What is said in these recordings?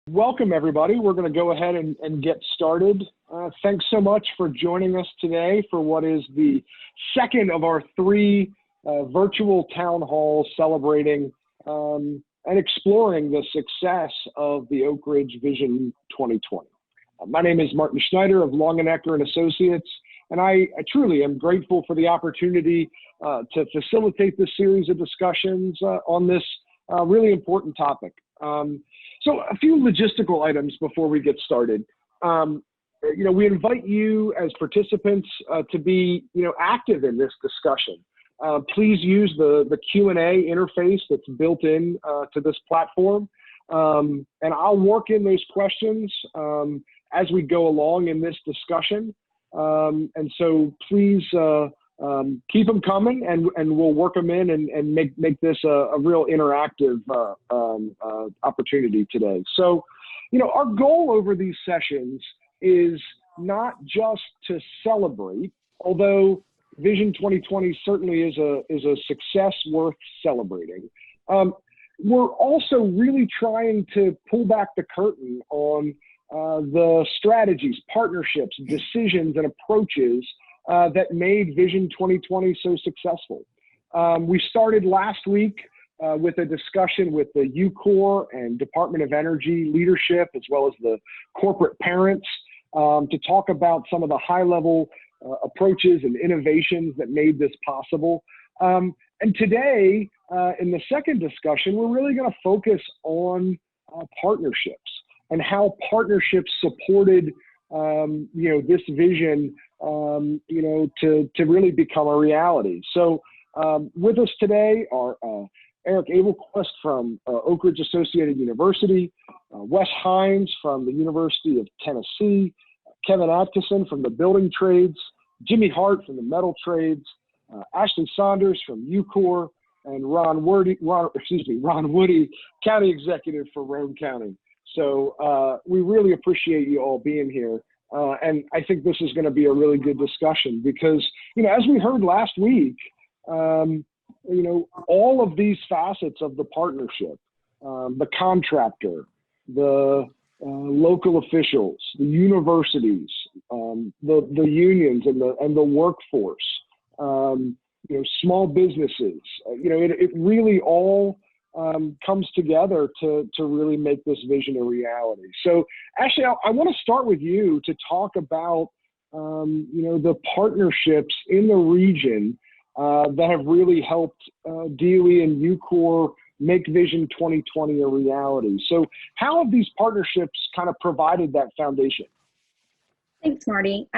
Welcome, everybody. We're going to go ahead and get started. Thanks so much for joining us today for what is the second of our three virtual town halls celebrating and exploring the success of the Oak Ridge Vision 2020. My name is Marty Schneider of Longenecker Associates, and I truly am grateful for the opportunity to facilitate this series of discussions on this really important topic. So a few logistical items before we get started. We invite you as participants to be, active in this discussion. Please use the Q&A interface that's built in to this platform, and I'll work in those questions as we go along in this discussion. And so please keep them coming, and we'll work them in and make this a real interactive opportunity today. So, our goal over these sessions is not just to celebrate, although Vision 2020 certainly is a success worth celebrating. We're also really trying to pull back the curtain on the strategies, partnerships, decisions, and approaches that made Vision 2020 so successful. We started last week with a discussion with the UCOR and Department of Energy leadership, as well as the corporate parents, to talk about some of the high-level approaches and innovations that made this possible. And today, in the second discussion, we're really going to focus on partnerships and how partnerships supported this vision to really become a reality. So with us today are Eric Abelquist from Oak Ridge Associated University, Wes Hines from the University of Tennessee, Kevin Adkisson from the Building Trades, Jimmy Hart from the Metal Trades, Ashley Saunders from UCOR, and Ron Woody, County Executive for Roane County. So we really appreciate you all being here. And I think this is going to be a really good discussion because, as we heard last week, all of these facets of the partnership, the contractor, the local officials, the universities, the unions and the workforce, small businesses, it really all comes together to really make this vision a reality. So Ashley, I want to start with you to talk about, the partnerships in the region that have really helped DOE and UCOR make Vision 2020 a reality. So how have these partnerships kind of provided that foundation? Thanks, Marty.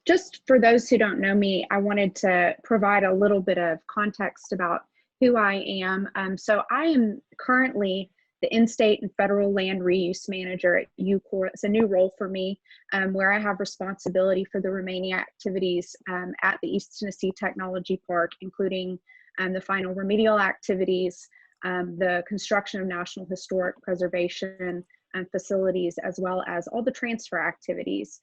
Just for those who don't know me, I wanted to provide a little bit of context about who I am. So I am currently the in-state and federal land reuse manager at UCOR. It's a new role for me, where I have responsibility for the remaining activities at the East Tennessee Technology Park, including the final remedial activities, the construction of National Historic Preservation facilities, as well as all the transfer activities.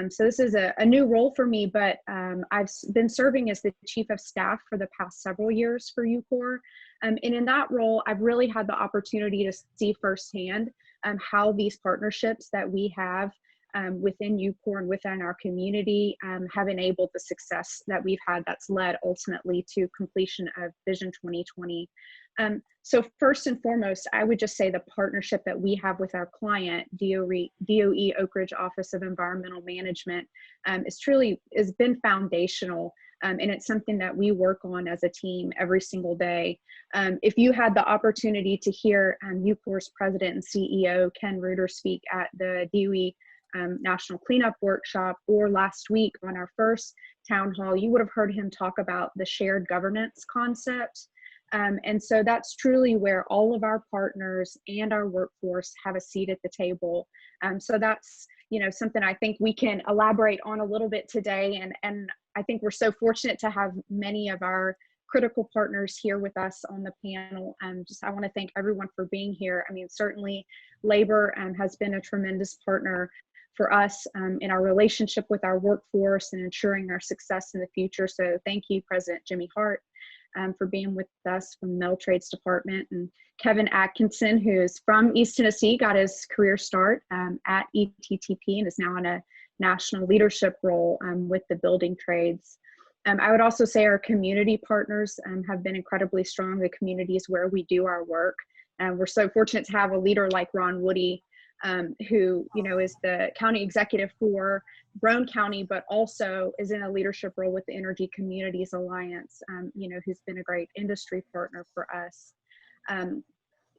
So this is a new role for me, but I've been serving as the Chief of Staff for the past several years for UCOR. And in that role, I've really had the opportunity to see firsthand how these partnerships that we have within UCOR and within our community have enabled the success that we've had that's led ultimately to completion of Vision 2020. So first and foremost, I would just say the partnership that we have with our client, DOE Oak Ridge Office of Environmental Management, has been foundational. And it's something that we work on as a team every single day. If you had the opportunity to hear UCOR's President and CEO, Ken Reuter, speak at the DOE National Cleanup Workshop, or last week on our first town hall, you would have heard him talk about the shared governance concept. And so that's truly where all of our partners and our workforce have a seat at the table. So that's, something I think we can elaborate on a little bit today. And I think we're so fortunate to have many of our critical partners here with us on the panel. I want to thank everyone for being here. I mean, certainly labor has been a tremendous partner for us in our relationship with our workforce and ensuring our success in the future. So thank you, President Jimmy Hart. for being with us from the Metal Trades Department, and Kevin Adkisson, who is from East Tennessee, got his career start at ETTP and is now in a national leadership role with the building trades. I would also say our community partners have been incredibly strong, the communities where we do our work. We're so fortunate to have a leader like Ron Woody, who is the county executive for Roane County, but also is in a leadership role with the Energy Communities Alliance, who's been a great industry partner for us.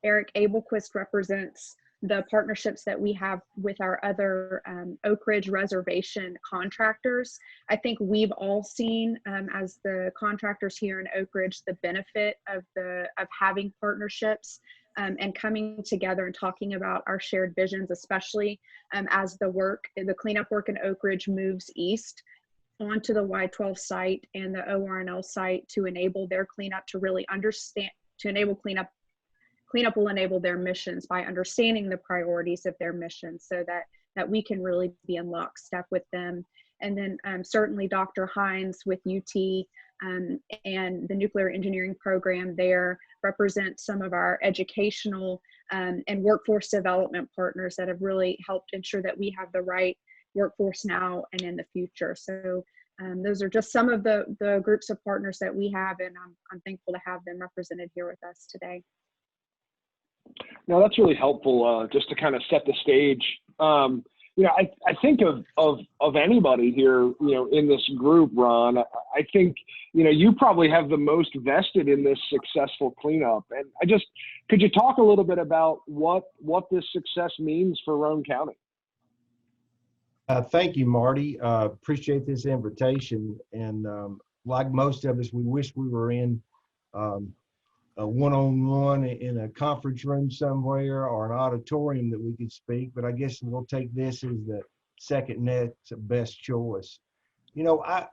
Eric Abelquist represents the partnerships that we have with our other Oak Ridge Reservation contractors. I think we've all seen, as the contractors here in Oak Ridge, the benefit of having partnerships and coming together and talking about our shared visions, especially as the cleanup work in Oak Ridge moves east onto the Y12 site and the ORNL site to enable their cleanup, to really understand, to enable cleanup will enable their missions by understanding the priorities of their mission, so that we can really be in lockstep with them. And then certainly Dr. Hines with UT and the nuclear engineering program there represent some of our educational and workforce development partners that have really helped ensure that we have the right workforce now and in the future. So those are just some of the groups of partners that we have, and I'm thankful to have them represented here with us today. No, that's really helpful, just to kind of set the stage. I think of anybody here, in this group, Ron. I think, you probably have the most vested in this successful cleanup. And could you talk a little bit about what this success means for Roane County? Thank you, Marty. Appreciate this invitation. And like most of us, we wish we were in a one-on-one in a conference room somewhere or an auditorium that we could speak, but I guess we'll take this as the second next best choice.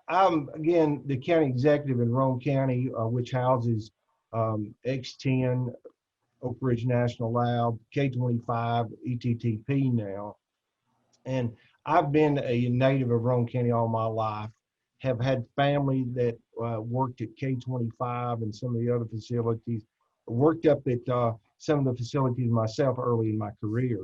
I'm, again, the county executive in Roane County, which houses X10, Oak Ridge National Lab, K25, ETTP now. And I've been a native of Roane County all my life, have had family that worked at K25 and some of the other facilities, worked up at some of the facilities myself early in my career.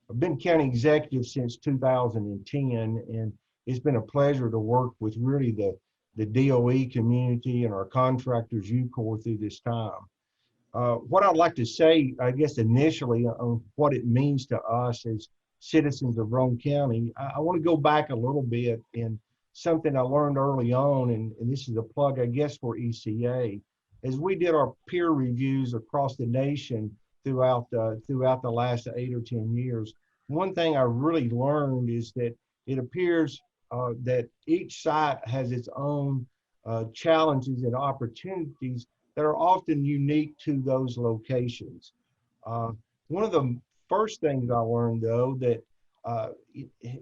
I've been county executive since 2010, and it's been a pleasure to work with really the DOE community and our contractors, UCOR, through this time. What I'd like to say, I guess, initially on what it means to us as citizens of Roane County, I want to go back a little bit in something I learned early on, and this is a plug, I guess, for ECA. As we did our peer reviews across the nation throughout the last 8 or 10 years, one thing I really learned is that it appears that each site has its own challenges and opportunities that are often unique to those locations. One of the first things I learned, though, that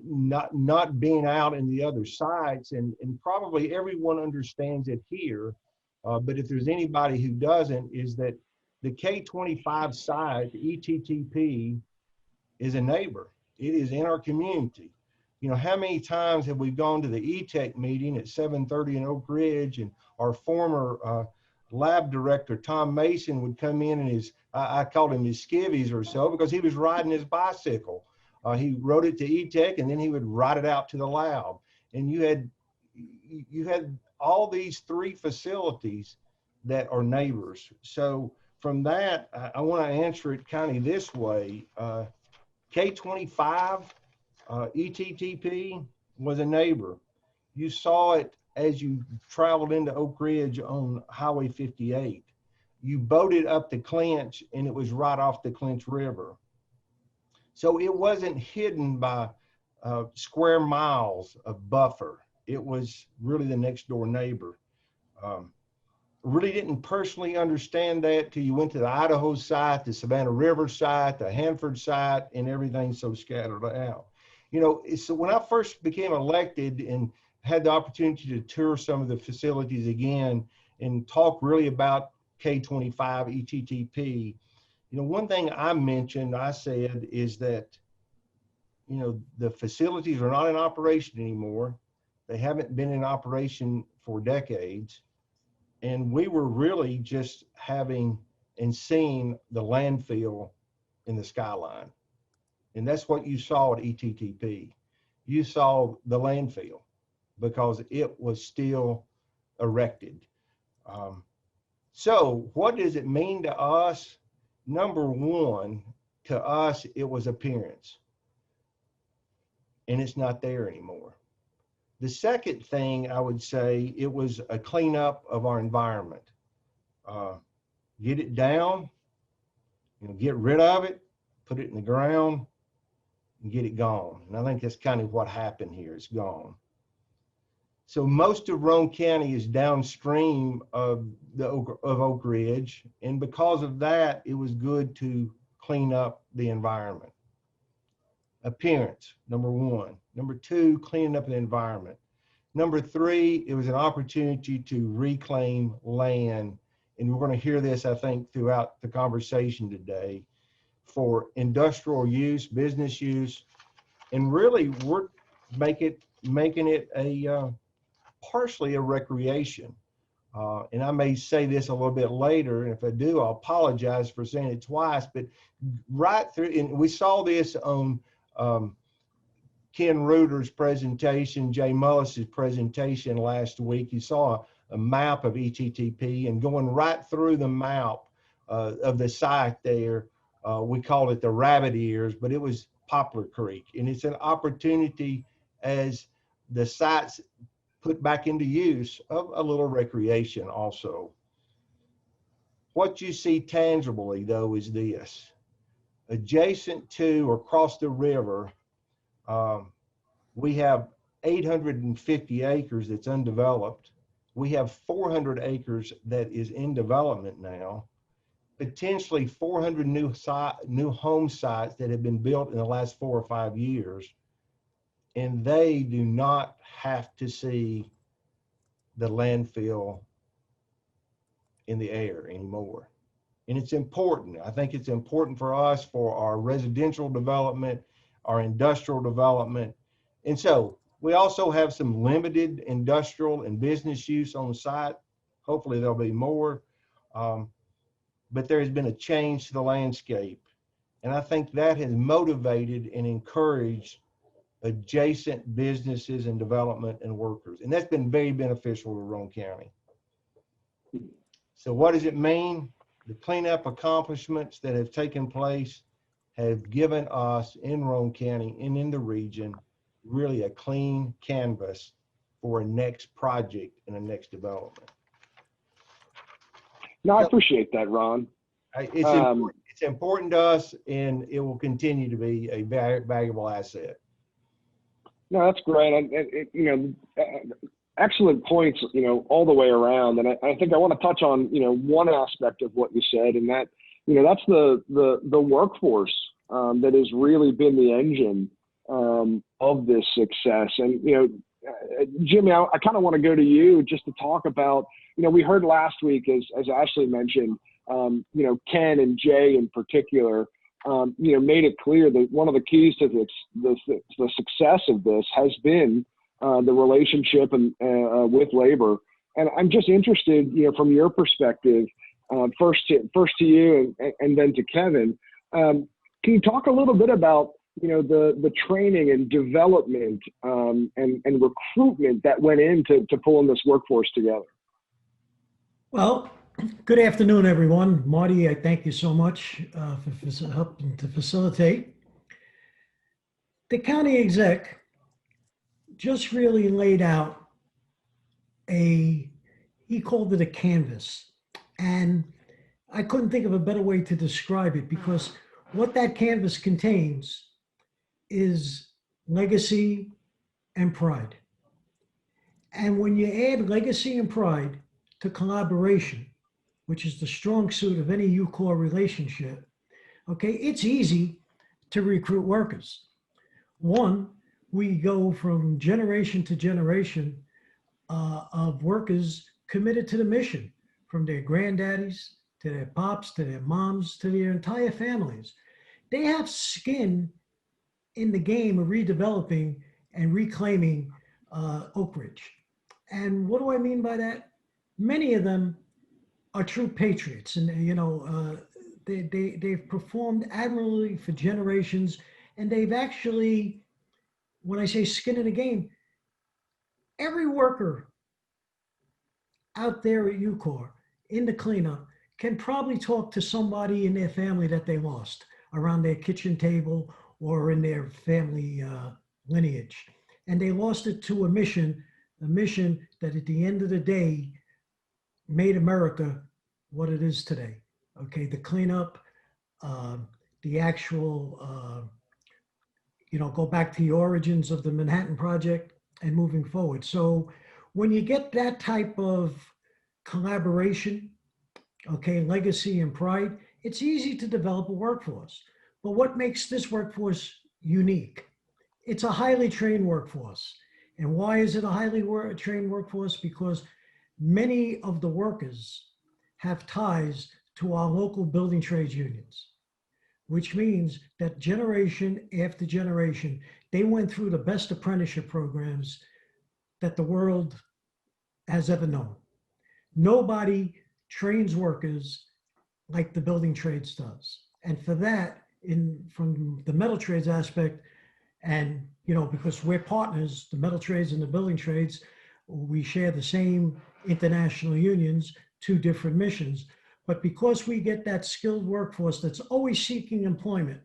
not being out in the other sites, and probably everyone understands it here, but if there's anybody who doesn't, is that the K25 site, the ETTP, is a neighbor. It is in our community. How many times have we gone to the ETech meeting at 7:30 in Oak Ridge, and our former lab director, Tom Mason, would come in and I called him his skivvies or so, because he was riding his bicycle. He rode it to ETech, and then he would ride it out to the lab. And you had all these three facilities that are neighbors. So from that, I want to answer it kind of this way. K25, ETTP was a neighbor. You saw it as you traveled into Oak Ridge on Highway 58. You boated up the Clinch, and it was right off the Clinch River. So it wasn't hidden by square miles of buffer. It was really the next door neighbor. Really didn't personally understand that till you went to the Idaho site, the Savannah River site, the Hanford site, and everything so scattered out. So when I first became elected and had the opportunity to tour some of the facilities again and talk really about K25 ETTP, one thing I said is that, the facilities are not in operation anymore. They haven't been in operation for decades. And we were really just having and seeing the landfill in the skyline. And that's what you saw at ETTP. You saw the landfill because it was still erected. So what does it mean to us? Number one, to us, it was appearance. And it's not there anymore. The second thing I would say, it was a cleanup of our environment. Get it down, get rid of it, put it in the ground, and get it gone. And I think that's kind of what happened here. It's gone. So most of Roane County is downstream of Oak Ridge, and because of that, it was good to clean up the environment. Appearance, number one. Number two, cleaning up the environment. Number three, it was an opportunity to reclaim land, and we're going to hear this, I think, throughout the conversation today, for industrial use, business use, and really we're making it a partially a recreation. And I may say this a little bit later, and if I do, I'll apologize for saying it twice, but right through, and we saw this on Ken Reuter's presentation, Jay Mullis's presentation last week. You saw a map of ETTP, and going right through the map of the site there, we called it the rabbit ears, but it was Poplar Creek. And it's an opportunity as the site's put back into use of a little recreation also. What you see tangibly though is this. Adjacent to or across the river, we have 850 acres that's undeveloped. We have 400 acres that is in development now, potentially 400 new home sites that have been built in the last 4 or 5 years. And they do not have to see the landfill in the air anymore. And it's important. I think it's important for us, for our residential development, our industrial development. And so we also have some limited industrial and business use on the site. Hopefully there'll be more. But there has been a change to the landscape. And I think that has motivated and encouraged adjacent businesses and development and workers. And that's been very beneficial to Roane County. So what does it mean? The cleanup accomplishments that have taken place have given us in Roane County and in the region really a clean canvas for a next project and a next development. No, I appreciate that, Ron. It's important to us, and it will continue to be a very valuable asset. No, that's great. Excellent points, all the way around. And I think I want to touch on, one aspect of what you said, and that, that's the workforce that has really been the engine of this success. And, Jimmy, I kind of want to go to you just to talk about, we heard last week, as Ashley mentioned, Ken and Jay in particular, made it clear that one of the keys to the success of this has been the relationship and with labor. And I'm just interested, from your perspective, first to you and then to Kevin. Can you talk a little bit about the training and development and recruitment that went into pulling this workforce together? Well, good afternoon, everyone. Marty, I thank you so much for helping to facilitate. The county exec just really laid out he called it a canvas. And I couldn't think of a better way to describe it, because what that canvas contains is legacy and pride. And when you add legacy and pride to collaboration, which is the strong suit of any UCOR relationship, okay, it's easy to recruit workers. One, we go from generation to generation of workers committed to the mission, from their granddaddies to their pops, to their moms, to their entire families. They have skin in the game of redeveloping and reclaiming Oak Ridge. And what do I mean by that? many of them are true patriots, and they've performed admirably for generations, and they've actually, when I say skin in the game, every worker out there at UCOR in the cleanup can probably talk to somebody in their family that they lost around their kitchen table or in their family lineage. And they lost it to a mission that at the end of the day made America what it is today. Okay, the cleanup, the actual, go back to the origins of the Manhattan Project and moving forward. So when you get that type of collaboration, okay, legacy and pride, it's easy to develop a workforce. But what makes this workforce unique? It's a highly trained workforce. And why is it a highly trained workforce? Because many of the workers have ties to our local building trades unions, which means that generation after generation, they went through the best apprenticeship programs that the world has ever known. Nobody trains workers like the building trades does. And for that, from the metal trades aspect, and because we're partners, the metal trades and the building trades, we share the same international unions, two different missions. But because we get that skilled workforce that's always seeking employment,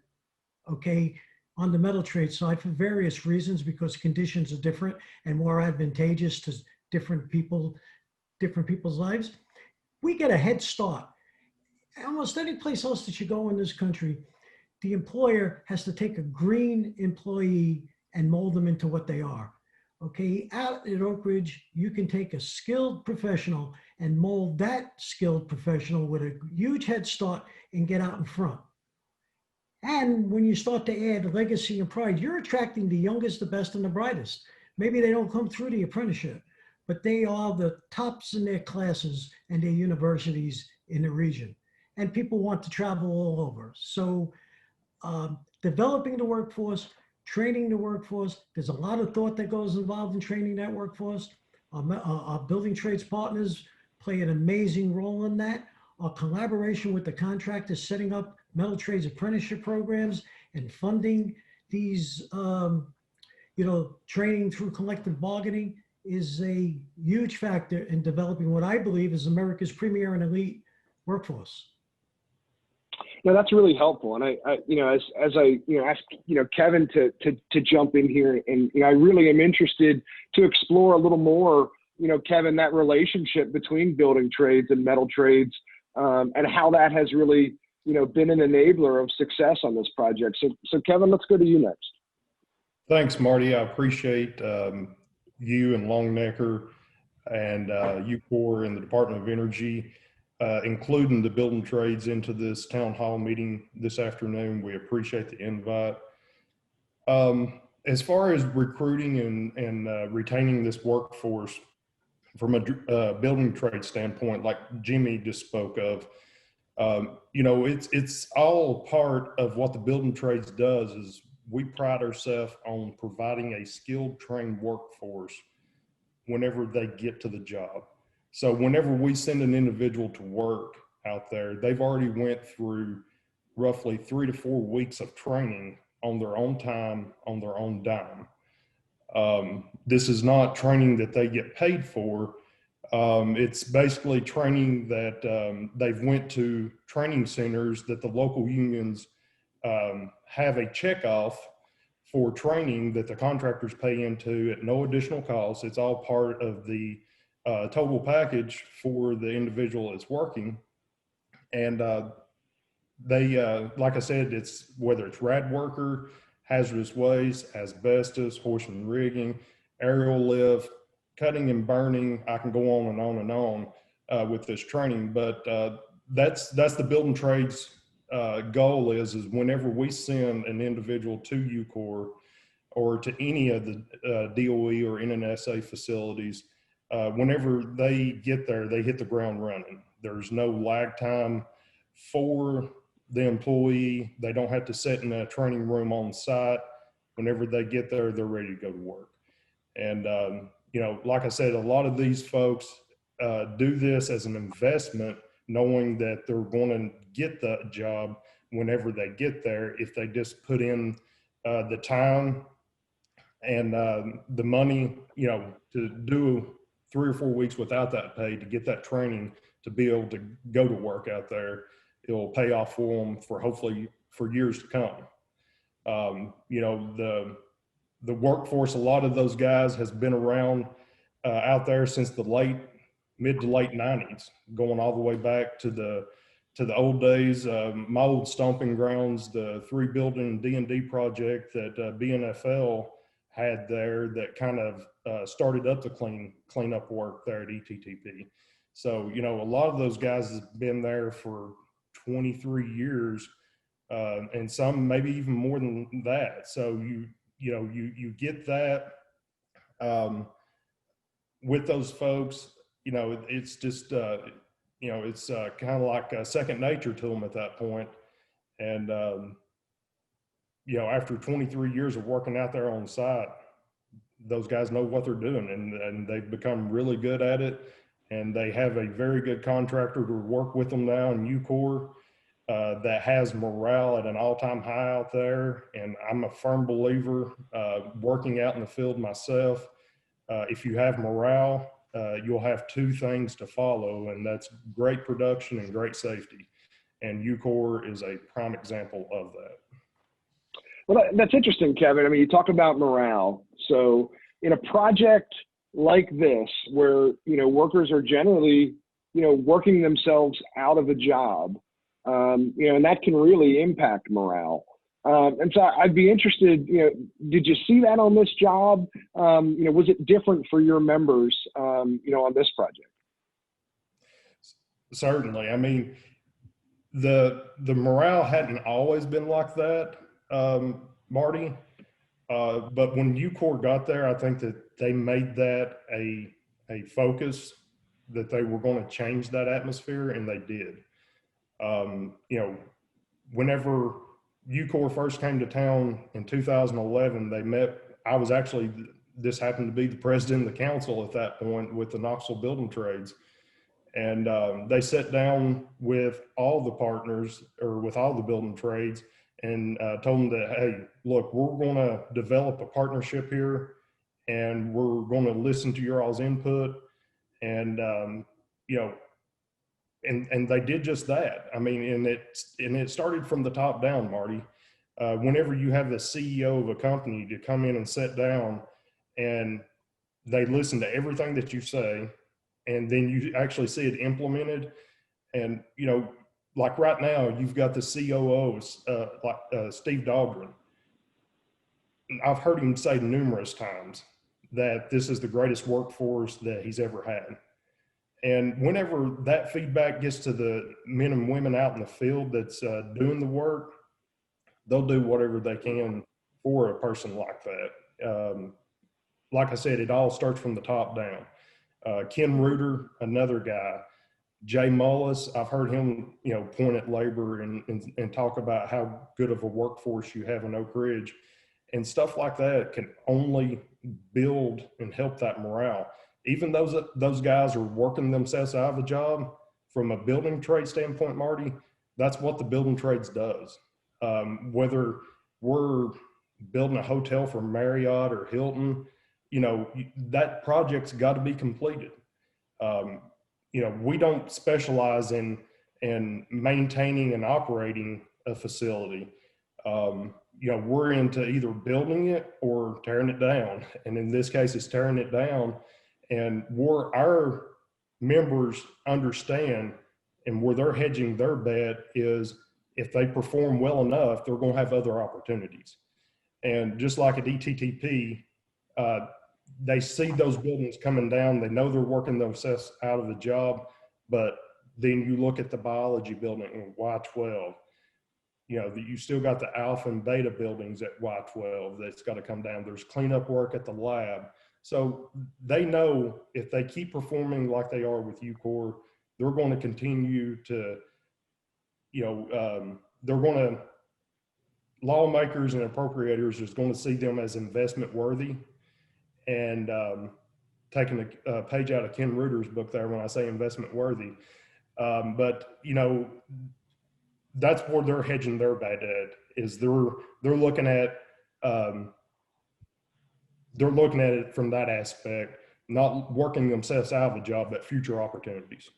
okay, on the metal trade side for various reasons, because conditions are different and more advantageous to different people's lives, we get a head start. Almost any place else that you go in this country, the employer has to take a green employee and mold them into what they are. Okay, out at Oak Ridge, you can take a skilled professional and mold that skilled professional with a huge head start and get out in front. And when you start to add legacy and pride, you're attracting the youngest, the best, and the brightest. Maybe they don't come through the apprenticeship, but they are the tops in their classes and their universities in the region. And people want to travel all over. So developing the workforce, training the workforce, there's a lot of thought that goes involved in training that workforce. Our building trades partners play an amazing role in that. Our collaboration with the contractors, setting up metal trades apprenticeship programs and funding these, training through collective bargaining is a huge factor in developing what I believe is America's premier and elite workforce. No, that's really helpful. And I as I asked, Kevin to jump in here, and I really am interested to explore a little more, Kevin, that relationship between building trades and metal trades, and how that has really, been an enabler of success on this project. So Kevin, let's go to you next. Thanks, Marty. I appreciate you and Longenecker and UCOR and the Department of Energy including the building trades into this town hall meeting this afternoon. We appreciate the invite. As far as recruiting and retaining this workforce from a building trade standpoint, like Jimmy just spoke of, it's all part of what the building trades does. Is we pride ourselves on providing a skilled, trained workforce whenever they get to the job. So whenever we send an individual to work out there, they've already went through roughly 3 to 4 weeks of training on their own time, on their own dime. This is not training that they get paid for. It's basically training that they've went to training centers that the local unions have a checkoff for training that the contractors pay into at no additional cost. It's all part of the total package for the individual that's working. And they, like I said, it's whether it's rad worker, hazardous waste, asbestos, hoist and rigging, aerial lift, cutting and burning. I can go on and on and on with this training, but that's the building trades goal is whenever we send an individual to UCOR or to any of the DOE or NNSA facilities, whenever they get there, they hit the ground running. There's no lag time for the employee. They don't have to sit in a training room on site. Whenever they get there, they're ready to go to work. And, like I said, a lot of these folks do this as an investment, knowing that they're going to get the job whenever they get there if they just put in the time and the money, you know, to do 3 or 4 weeks without that pay to get that training to be able to go to work out there. It'll pay off for them for hopefully for years to come. You know, the workforce, a lot of those guys has been around out there since the mid to late 90s, going all the way back to the old days. My old stomping grounds, the 3-building D&D project that BNFL had there that kind of started up the cleanup work there at ETTP. So, you know, a lot of those guys have been there for 23 years, and some maybe even more than that. So you get that with those folks. You know, it's just you know, it's kind of like second nature to them at that point. And you know, after 23 years of working out there on site, those guys know what they're doing, and they've become really good at it. And they have a very good contractor to work with them now in UCOR that has morale at an all-time high out there. And I'm a firm believer, working out in the field myself, if you have morale, you'll have 2 things to follow, and that's great production and great safety. And UCOR is a prime example of that. Well, that's interesting, Kevin. I mean, you talk about morale. So in a project like this, where, you know, workers are generally, you know, working themselves out of a job, you know, and that can really impact morale. And so I'd be interested, you know, did you see that on this job? You know, was it different for your members, you know, on this project? Certainly. I mean, the morale hadn't always been like that, Marty. But when UCOR got there, I think that they made that a focus, that they were going to change that atmosphere, and they did. You know, whenever UCOR first came to town in 2011, they met. This happened to be the president of the council at that point with the Knoxville Building Trades. And they sat down with all the partners, or with all the building trades, and told them that, hey, look, we're going to develop a partnership here, and we're going to listen to your all's input. And, you know, and they did just that. I mean, and it started from the top down, Marty. Whenever you have the CEO of a company to come in and sit down, and they listen to everything that you say, and then you actually see it implemented. And, you know, like right now, you've got the COO, Steve Dahlgren. I've heard him say numerous times that this is the greatest workforce that he's ever had. And whenever that feedback gets to the men and women out in the field that's doing the work, they'll do whatever they can for a person like that. Like I said, it all starts from the top down. Ken Reuter, another guy. Jay Mullis, I've heard him, you know, point at labor and talk about how good of a workforce you have in Oak Ridge. And stuff like that can only build and help that morale. Even those guys are working themselves out of a job. From a building trade standpoint, Marty, that's what the building trades does. Whether we're building a hotel for Marriott or Hilton, you know, that project's got to be completed. You know, we don't specialize in maintaining and operating a facility. You know, we're into either building it or tearing it down. And in this case, it's tearing it down. And where our members understand, and where they're hedging their bet, is if they perform well enough, they're going to have other opportunities. And just like at ETTP, they see those buildings coming down. They know they're working themselves out of the job. But then you look at the biology building in Y12, you know, you still got the alpha and beta buildings at Y12 that's got to come down. There's cleanup work at the lab. So they know if they keep performing like they are with UCOR, they're going to continue to, you know, they're going to, lawmakers and appropriators is going to see them as investment worthy. And taking a page out of Ken Reuter's book there when I say investment worthy. But you know, that's where they're hedging their bet at, is they're looking at it from that aspect, not working themselves out of a job, but future opportunities.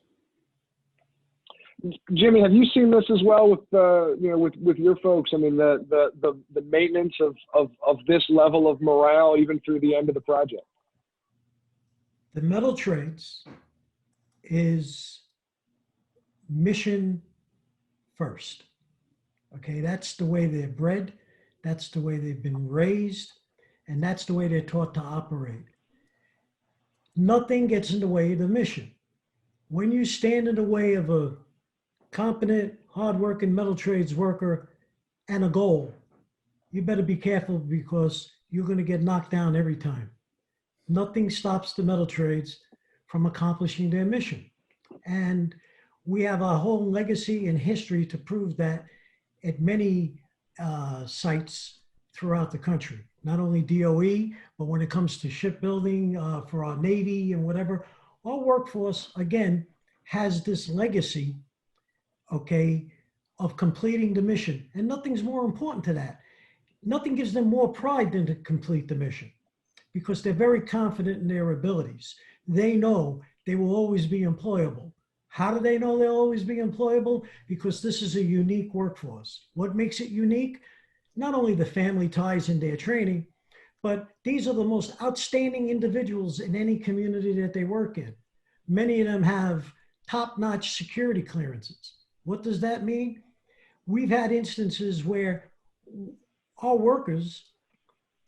Jimmy, have you seen this as well with with your folks? I mean, the maintenance of this level of morale even through the end of the project. The metal trades is mission first. Okay, that's the way they're bred, that's the way they've been raised, and that's the way they're taught to operate. Nothing gets in the way of the mission. When you stand in the way of a competent, hardworking metal trades worker and a goal, you better be careful, because you're going to get knocked down every time. Nothing stops the metal trades from accomplishing their mission. And we have a whole legacy and history to prove that at many sites throughout the country, not only DOE, but when it comes to shipbuilding for our Navy and whatever, our workforce, again, has this legacy, okay, of completing the mission. And nothing's more important to that. Nothing gives them more pride than to complete the mission, because they're very confident in their abilities. They know they will always be employable. How do they know they'll always be employable? Because this is a unique workforce. What makes it unique? Not only the family ties in their training, but these are the most outstanding individuals in any community that they work in. Many of them have top-notch security clearances. What does that mean? We've had instances where our workers,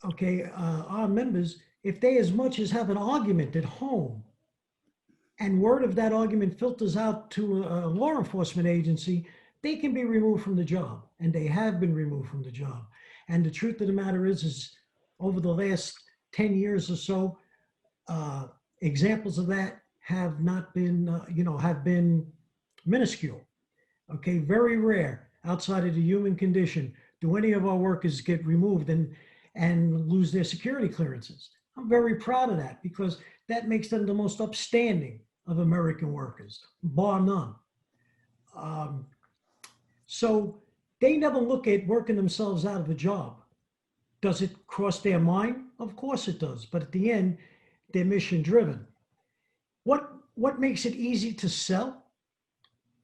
okay, our members, if they as much as have an argument at home, and word of that argument filters out to a law enforcement agency, they can be removed from the job, and they have been removed from the job. And the truth of the matter is over the last 10 years or so, examples of that have not been, have been minuscule. Okay, very rare outside of the human condition do any of our workers get removed and lose their security clearances. I'm very proud of that, because that makes them the most upstanding of American workers, bar none. So they never look at working themselves out of a job. Does it cross their mind? Of course it does. But at the end, they're mission driven. What makes it easy to sell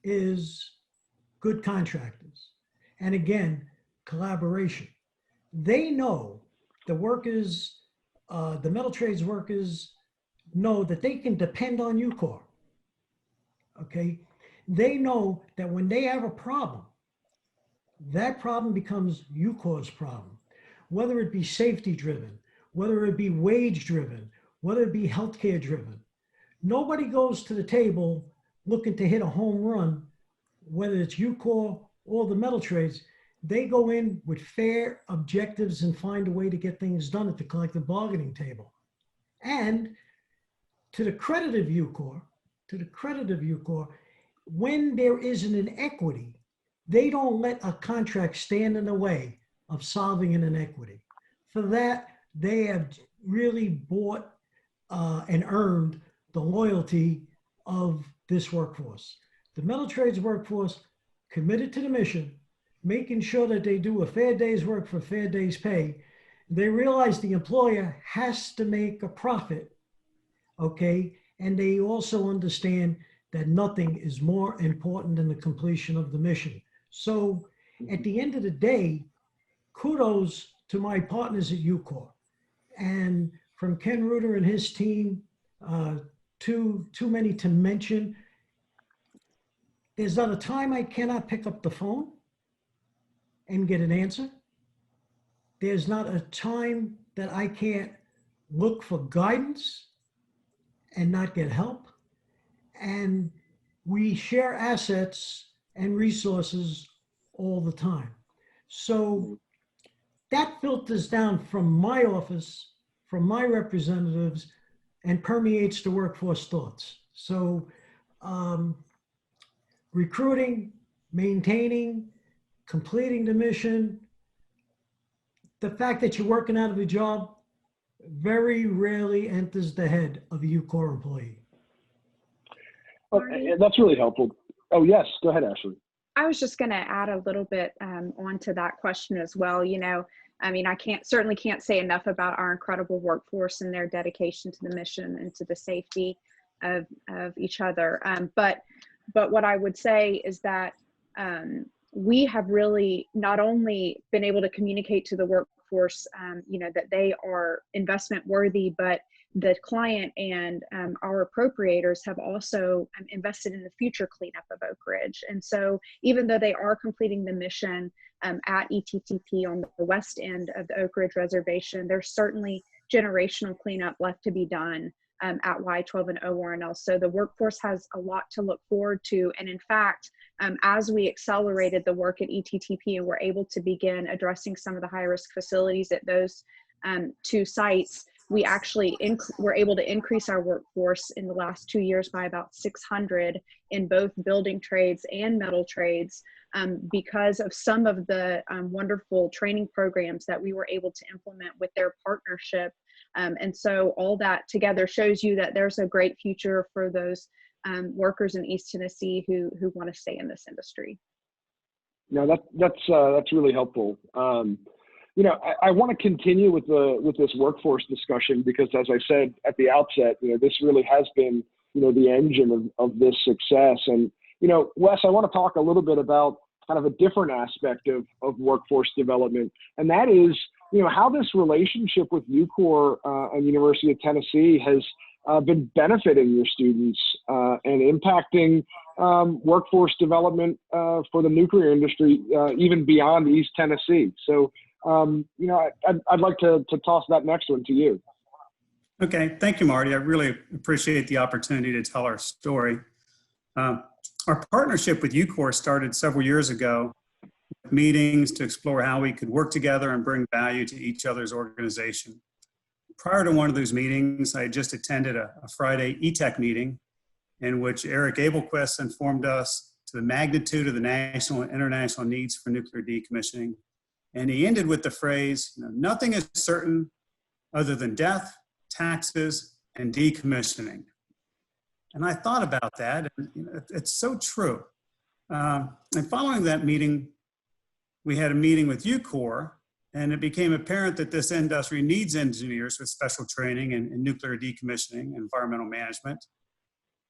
is good contractors. And again, collaboration. They know the workers, the metal trades workers know that they can depend on UCOR. Okay? They know that when they have a problem, that problem becomes UCOR's problem. Whether it be safety driven, whether it be wage driven, whether it be healthcare driven. Nobody goes to the table looking to hit a home run, whether it's UCOR or the metal trades. They go in with fair objectives and find a way to get things done at the collective bargaining table. And to the credit of UCOR, when there is an inequity, they don't let a contract stand in the way of solving an inequity. For that, they have really bought and earned the loyalty of this workforce. The metal trades workforce committed to the mission, making sure that they do a fair day's work for a fair day's pay. They realize the employer has to make a profit, okay? And they also understand that nothing is more important than the completion of the mission. So at the end of the day, kudos to my partners at UCOR. And from Ken Reuter and his team, too many to mention. There's not a time I cannot pick up the phone and get an answer. There's not a time that I can't look for guidance and not get help. And we share assets and resources all the time. So that filters down from my office, from my representatives, and permeates the workforce thoughts. So recruiting, maintaining, completing the mission, the fact that you're working out of a job, very rarely enters the head of a UCOR employee. That's really helpful. Oh, yes. Go ahead, Ashley. I was just going to add a little bit onto that question as well. You know, I mean, I certainly can't say enough about our incredible workforce and their dedication to the mission and to the safety of each other. But what I would say is that we have really not only been able to communicate to the workforce, you know, that they are investment worthy, but the client and our appropriators have also invested in the future cleanup of Oak Ridge. And so even though they are completing the mission at ETTP on the west end of the Oak Ridge Reservation, there's certainly generational cleanup left to be done at Y12 and ORNL. So the workforce has a lot to look forward to. And in fact, as we accelerated the work at ETTP and were able to begin addressing some of the high-risk facilities at those two sites, we actually were able to increase our workforce in the last 2 years by about 600 in both building trades and metal trades because of some of the wonderful training programs that we were able to implement with their partnership. And so all that together shows you that there's a great future for those workers in East Tennessee who want to stay in this industry. No, that's really helpful. You know, I want to continue with this workforce discussion because, as I said at the outset, you know, this really has been, you know, the engine of this success. And, you know, Wes, I want to talk a little bit about kind of a different aspect of workforce development, and that is, you know, how this relationship with UCOR and University of Tennessee has been benefiting your students and impacting workforce development for the nuclear industry, even beyond East Tennessee. So, you know, I'd like to toss that next one to you. Okay, thank you, Marty. I really appreciate the opportunity to tell our story. Our partnership with UCOR started several years ago, with meetings to explore how we could work together and bring value to each other's organization. Prior to one of those meetings, I had just attended a Friday ETech meeting in which Eric Abelquist informed us to the magnitude of the national and international needs for nuclear decommissioning. And he ended with the phrase, you know, nothing is certain other than death, taxes, and decommissioning. And I thought about that, and you know, it's so true. And following that meeting, we had a meeting with UCOR, and it became apparent that this industry needs engineers with special training in nuclear decommissioning and environmental management,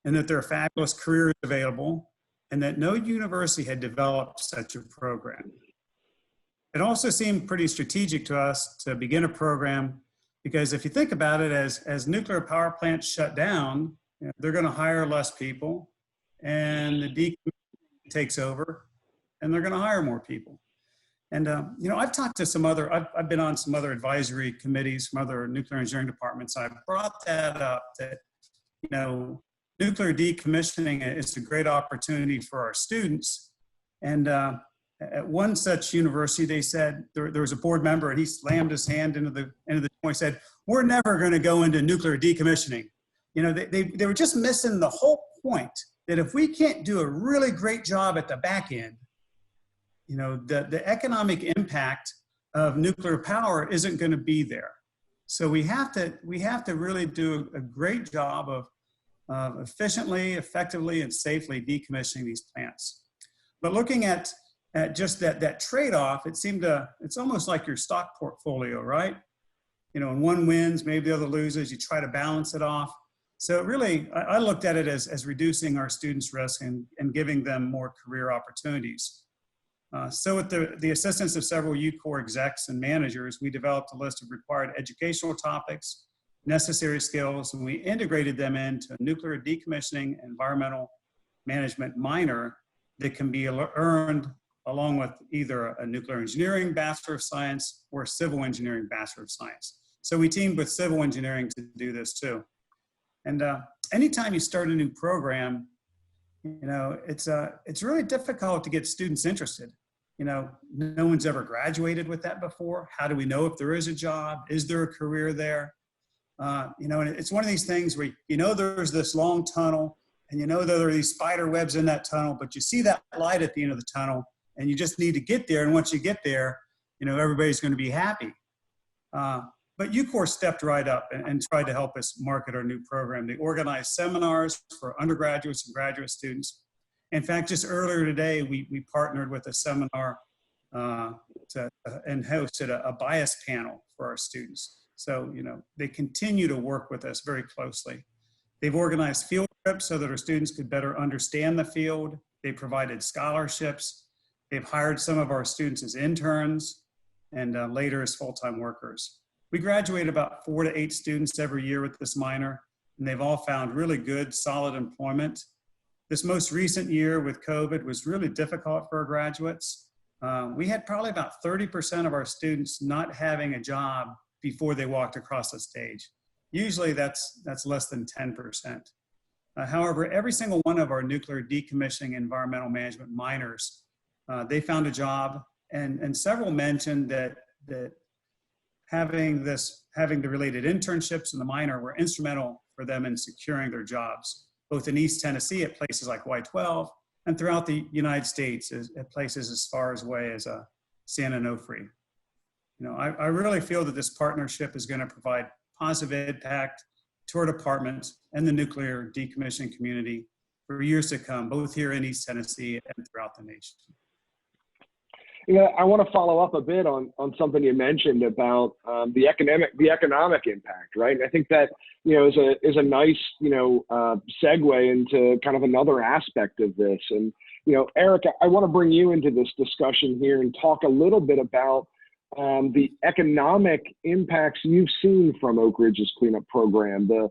and that there are fabulous careers available, and that no university had developed such a program. It also seemed pretty strategic to us to begin a program because if you think about it, as nuclear power plants shut down, you know, they're going to hire less people and the decommissioning takes over and they're going to hire more people. And, you know, I've talked to some other, I've been on some other advisory committees from other nuclear engineering departments. I brought that up that, you know, nuclear decommissioning is a great opportunity for our students. And, at one such university, they said, there was a board member and he slammed his hand into the door and said, we're never going to go into nuclear decommissioning. You know, they were just missing the whole point that if we can't do a really great job at the back end, you know, the economic impact of nuclear power isn't going to be there. So we have to really do a great job of efficiently, effectively, and safely decommissioning these plants. But looking at just that trade-off, it's almost like your stock portfolio, right? You know, when one wins, maybe the other loses, you try to balance it off. So really, I looked at it as reducing our students' risk and giving them more career opportunities. So with the assistance of several UCOR execs and managers, we developed a list of required educational topics, necessary skills, and we integrated them into a nuclear decommissioning and environmental management minor that can be earned along with either a nuclear engineering Bachelor of Science or a civil engineering Bachelor of Science. So we teamed with civil engineering to do this too. And anytime you start a new program, you know, it's really difficult to get students interested. You know, no one's ever graduated with that before. How do we know if there is a job? Is there a career there? You know, and it's one of these things where, you know, there's this long tunnel and you know there are these spider webs in that tunnel, but you see that light at the end of the tunnel and you just need to get there. And once you get there, you know, everybody's going to be happy. But But UCOR stepped right up and tried to help us market our new program. They organized seminars for undergraduates and graduate students. In fact, just earlier today, we partnered with a seminar and hosted a bias panel for our students. So, you know, they continue to work with us very closely. They've organized field trips so that our students could better understand the field. They provided scholarships. They've hired some of our students as interns and later as full-time workers. We graduate about 4 to 8 students every year with this minor, and they've all found really good, solid employment. This most recent year with COVID was really difficult for our graduates. We had probably about 30% of our students not having a job before they walked across the stage. Usually that's less than 10%. However, every single one of our nuclear decommissioning environmental management minors, they found a job, and several mentioned that having the related internships in the minor were instrumental for them in securing their jobs, both in East Tennessee at places like Y-12 and throughout the United States at places as far away as San Onofre. You know, I really feel that this partnership is going to provide positive impact to our department and the nuclear decommissioning community for years to come, both here in East Tennessee and throughout the nation. You know, I want to follow up a bit on something you mentioned about the economic impact, right? And I think that, you know, is a nice, you know, segue into kind of another aspect of this. And, you know, Eric, I want to bring you into this discussion here and talk a little bit about the economic impacts you've seen from Oak Ridge's cleanup program, the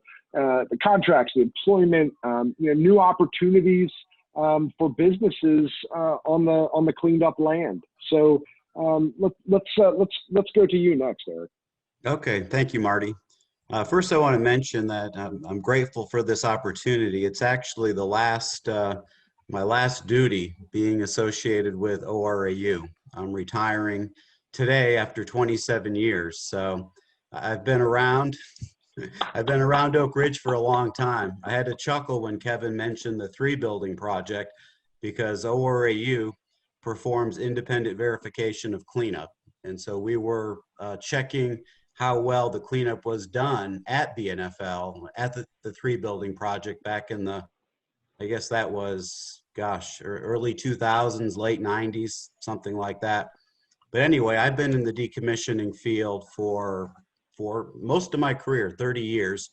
contracts, the employment, you know, new opportunities for businesses on the cleaned up land. So let's go to you next, Eric. Okay, thank you, Marty. First, I want to mention that I'm grateful for this opportunity. It's actually the last my last duty being associated with ORAU. I'm retiring today after 27 years. So I've been around. I've been around Oak Ridge for a long time. I had to chuckle when Kevin mentioned the 3-building project because ORAU performs independent verification of cleanup. And so we were checking how well the cleanup was done at BNFL at the 3-building project back in the, I guess that was, gosh, early 2000s, late 90s, something like that. But anyway, I've been in the decommissioning field for most of my career, 30 years.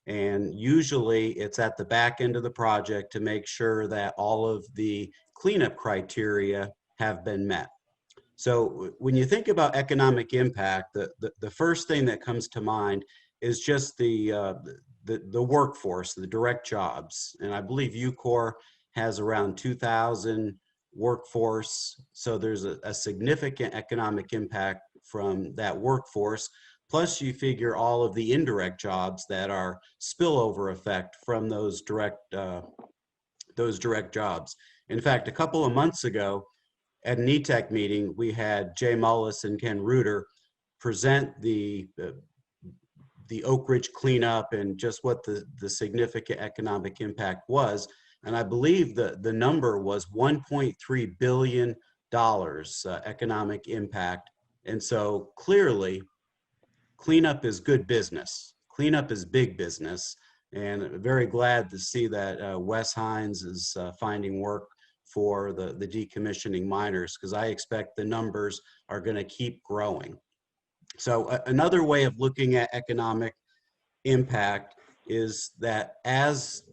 And usually it's at the back end of the project to make sure that all of the cleanup criteria have been met. So when you think about economic impact, the first thing that comes to mind is just the workforce, the direct jobs. And I believe UCOR has around 2,000 workforce. So there's a significant economic impact from that workforce. Plus you figure all of the indirect jobs that are spillover effect from those direct jobs. In fact, a couple of months ago at an ETEC meeting, we had Jay Mullis and Ken Reuter present the Oak Ridge cleanup and just what the significant economic impact was. And I believe the number was $1.3 billion economic impact. And so clearly, cleanup is good business. Cleanup is big business. And I'm very glad to see that Wes Hines is finding work for the decommissioning miners, because I expect the numbers are going to keep growing. So another way of looking at economic impact is that as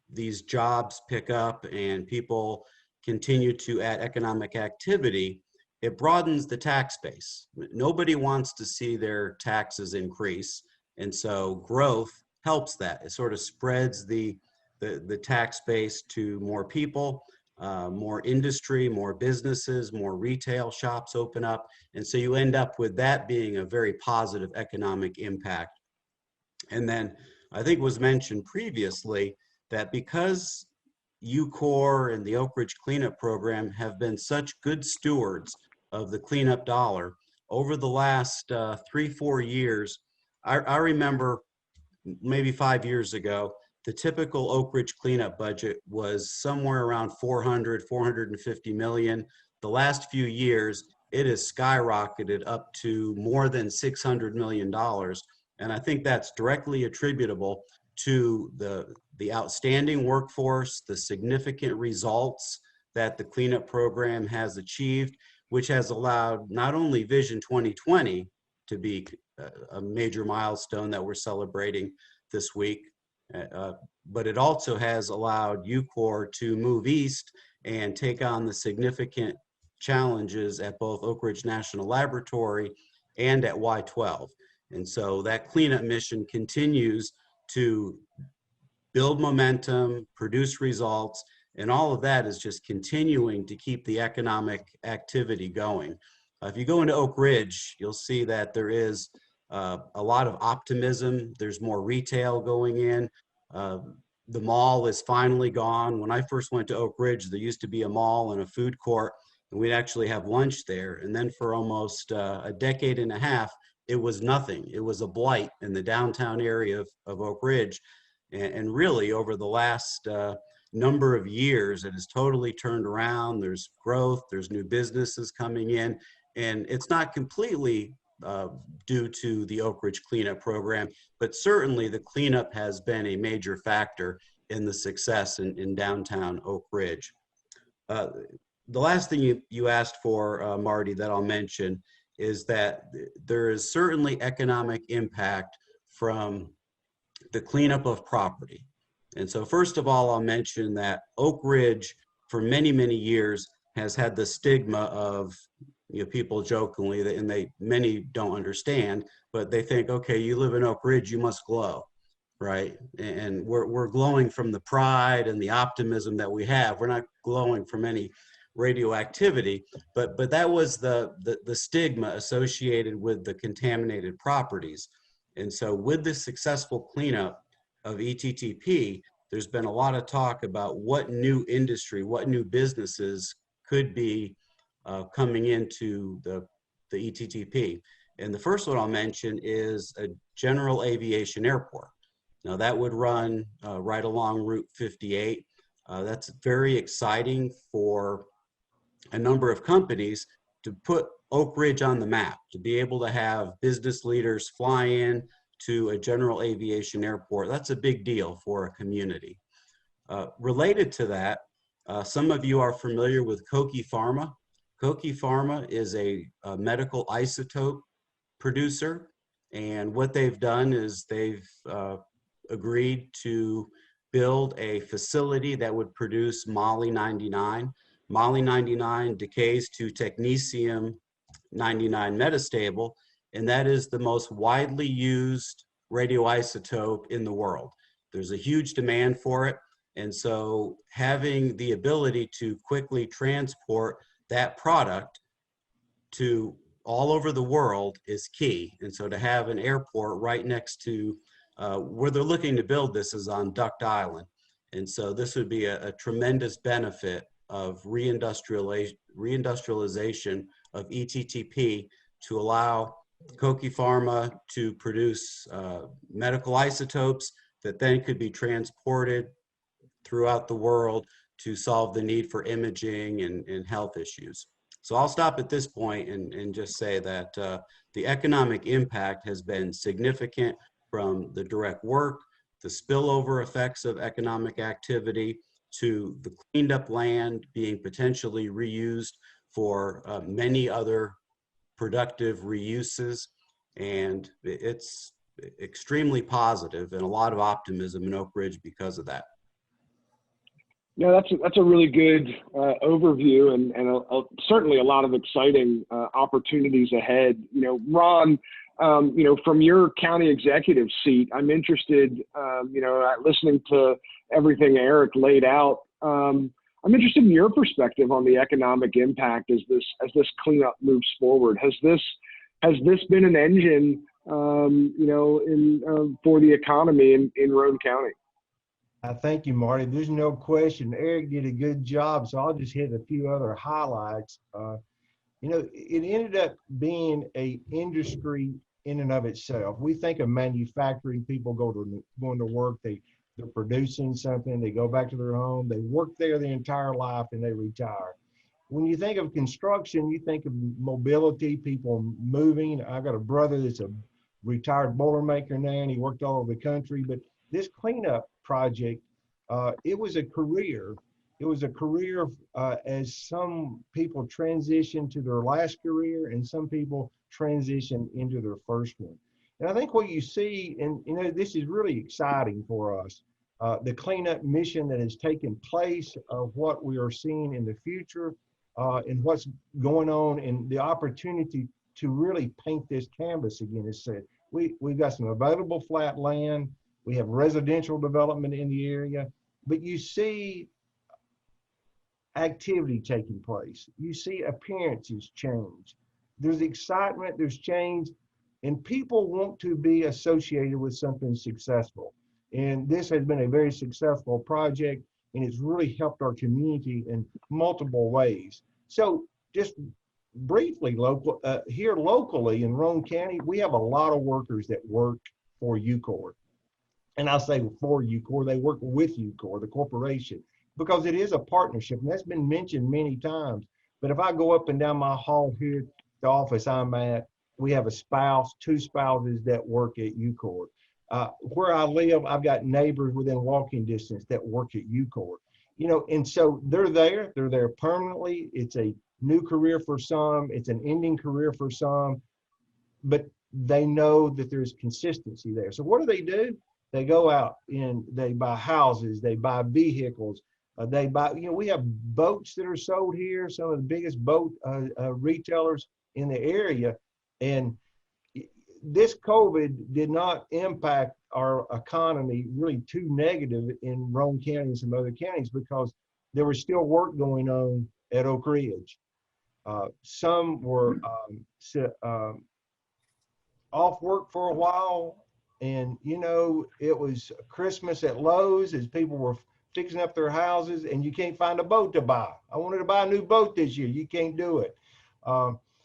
these jobs pick up and people continue to add economic activity, it broadens the tax base. Nobody wants to see their taxes increase. And so growth helps that. It sort of spreads the tax base to more people, more industry, more businesses, more retail shops open up. And so you end up with that being a very positive economic impact. And then I think it was mentioned previously that because UCOR and the Oak Ridge Cleanup Program have been such good stewards of the cleanup dollar over the last 3-4 years, I remember maybe 5 years ago, the typical Oak Ridge cleanup budget was somewhere around 450 million. The last few years, it has skyrocketed up to more than $600 million. And I think that's directly attributable to the outstanding workforce, the significant results that the cleanup program has achieved, which has allowed not only Vision 2020 to be a major milestone that we're celebrating this week, but it also has allowed UCOR to move east and take on the significant challenges at both Oak Ridge National Laboratory and at Y12. And so that cleanup mission continues to build momentum, produce results, and all of that is just continuing to keep the economic activity going. If you go into Oak Ridge, you'll see that there is a lot of optimism. There's more retail going in. The mall is finally gone. When I first went to Oak Ridge, there used to be a mall and a food court, and we'd actually have lunch there. And then for almost a decade and a half, it was nothing. It was a blight in the downtown area of Oak Ridge. And really, over the last number of years, it has totally turned around. There's growth, there's new businesses coming in, and it's not completely due to the Oak Ridge cleanup program, but certainly the cleanup has been a major factor in the success in downtown Oak Ridge. The last thing you asked for, Marty, that I'll mention is that there is certainly economic impact from the cleanup of property. And so first of all, I'll mention that Oak Ridge for many, many years has had the stigma of, you know, people jokingly, and many don't understand, but they think, okay, you live in Oak Ridge, you must glow, right? And we're glowing from the pride and the optimism that we have. We're not glowing from any radioactivity, but that was the stigma associated with the contaminated properties. And so with the successful cleanup of ETTP, there's been a lot of talk about what new industry, what new businesses could be coming into the ETTP. And the first one I'll mention is a general aviation airport. Now that would run right along Route 58. That's very exciting for a number of companies to put Oak Ridge on the map, to be able to have business leaders fly in to a general aviation airport. That's a big deal for a community. Related to that, some of you are familiar with Koch Pharma. Koch Pharma is a medical isotope producer, and what they've done is they've agreed to build a facility that would produce Moly-99. Moly-99 decays to technetium-99 metastable, and that is the most widely used radioisotope in the world. There's a huge demand for it, and so having the ability to quickly transport that product to all over the world is key. And so to have an airport right next to where they're looking to build this is on Duck Island. And so this would be a tremendous benefit of reindustrialization of ETTP to allow Koch Pharma to produce medical isotopes that then could be transported throughout the world to solve the need for imaging and health issues. So I'll stop at this point and just say that the economic impact has been significant from the direct work, the spillover effects of economic activity, to the cleaned up land being potentially reused for many other productive reuses. And it's extremely positive and a lot of optimism in Oak Ridge because of that. No, that's a really good overview, and certainly a lot of exciting opportunities ahead. You know, Ron, you know, from your county executive seat, I'm interested, you know, listening to everything Eric laid out. I'm interested in your perspective on the economic impact as this cleanup moves forward. Has this been an engine, you know, for the economy in Roane County? Thank you, Marty. There's no question. Eric did a good job, so I'll just hit a few other highlights. You know, it ended up being an industry in and of itself. We think of manufacturing, people going to work, they're producing something, they go back to their home, they work there their entire life, and they retire. when you think of construction, you think of mobility, people moving. I got a brother that's a retired Boilermaker now, and he worked all over the country. But this cleanup project, it was a career. It was a career as some people transition to their last career and some people transition into their first one. And I think what you see, and you know, this is really exciting for us, the cleanup mission that has taken place, of what we are seeing in the future, and what's going on, and the opportunity to really paint this canvas again. As said, we've got some available flat land. We have residential development in the area, but you see activity taking place. You see appearances change. There's excitement, there's change, and people want to be associated with something successful. And this has been a very successful project, and it's really helped our community in multiple ways. So just briefly, here locally in Roane County, we have a lot of workers that work for UCOR. And I say for UCOR, they work with UCOR, the corporation, because it is a partnership, and that's been mentioned many times. But if I go up and down my hall here, the office I'm at, we have a spouse, 2 spouses that work at UCOR. Where I live, I've got neighbors within walking distance that work at UCOR. You know, and so they're there permanently. It's a new career for some, it's an ending career for some, but they know that there's consistency there. So what do? They go out and they buy houses, they buy vehicles, they buy, you know, we have boats that are sold here, some of the biggest boat retailers in the area. And this COVID did not impact our economy really too negative in Roane County and some other counties, because there was still work going on at Oak Ridge. Some were off work for a while, and you know, it was Christmas at Lowe's as people were fixing up their houses, and you can't find a boat to buy. I wanted to buy a new boat this year. You can't do it.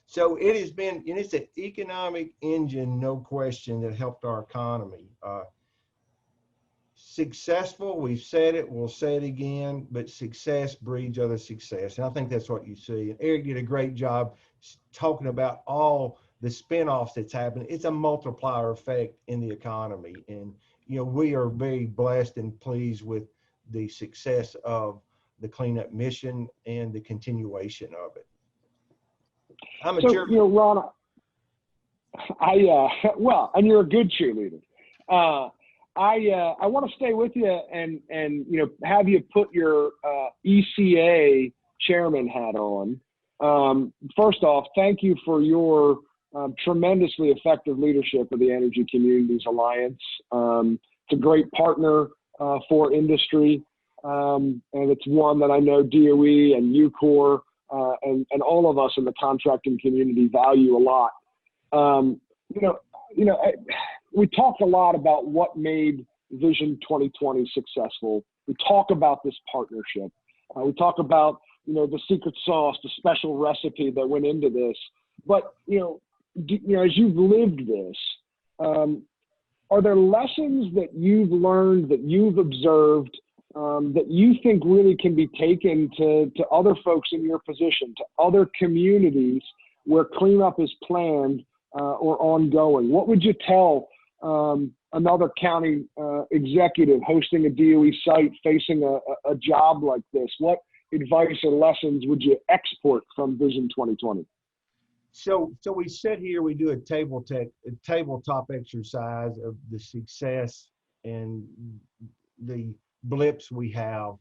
So it has been, and it's an economic engine, no question, that helped our economy. Successful, we've said it, we'll say it again, but success breeds other success. And I think that's what you see. And Eric did a great job talking about all the spinoffs that's happening. It's a multiplier effect in the economy. And, you know, we are very blessed and pleased with the success of the cleanup mission and the continuation of it. I'm a so, you know, Ron, well, and you're a good cheerleader. I want to stay with you and you know, have you put your ECA chairman hat on. First off, thank you for your tremendously effective leadership of the Energy Communities Alliance. It's a great partner for industry, and it's one that I know DOE and UCOR and all of us in the contracting community value a lot. We talked a lot about what made Vision 2020 successful. We talk about this partnership. We talk about, you know, the secret sauce, the special recipe that went into this. But, you know, as you've lived this, are there lessons that you've learned, that you've observed, that you think really can be taken to other folks in your position, to other communities where cleanup is planned or ongoing? What would you tell another county executive hosting a DOE site facing a job like this? What advice or lessons would you export from Vision 2020? So we sit here, we do a tabletop exercise of the success and the blips we have,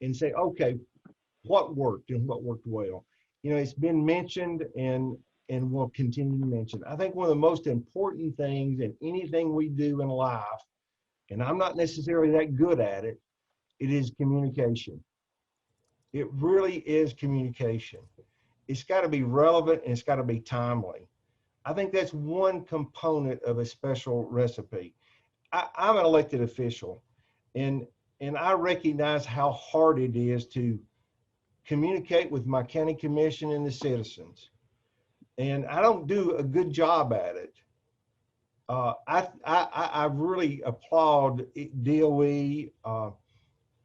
and say, okay, what worked and what worked well? You know, it's been mentioned and we'll continue to mention. I think one of the most important things in anything we do in life, and I'm not necessarily that good at it, it is communication. It really is communication. It's got to be relevant and it's got to be timely. I think that's one component of a special recipe. I'm an elected official, and I recognize how hard it is to communicate with my county commission and the citizens. And I don't do a good job at it. I really applaud DOE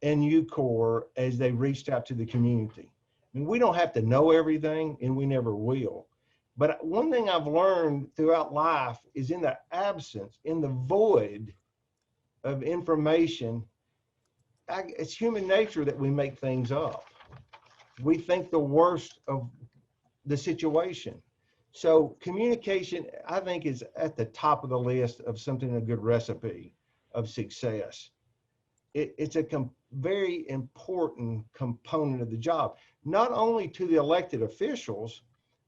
and UCOR as they reached out to the community. And we don't have to know everything, and we never will. But one thing I've learned throughout life is in the absence, in the void of information, it's human nature that we make things up. We think the worst of the situation. So communication, I think, is at the top of the list of something, a good recipe of success. It's a very important component of the job, not only to the elected officials,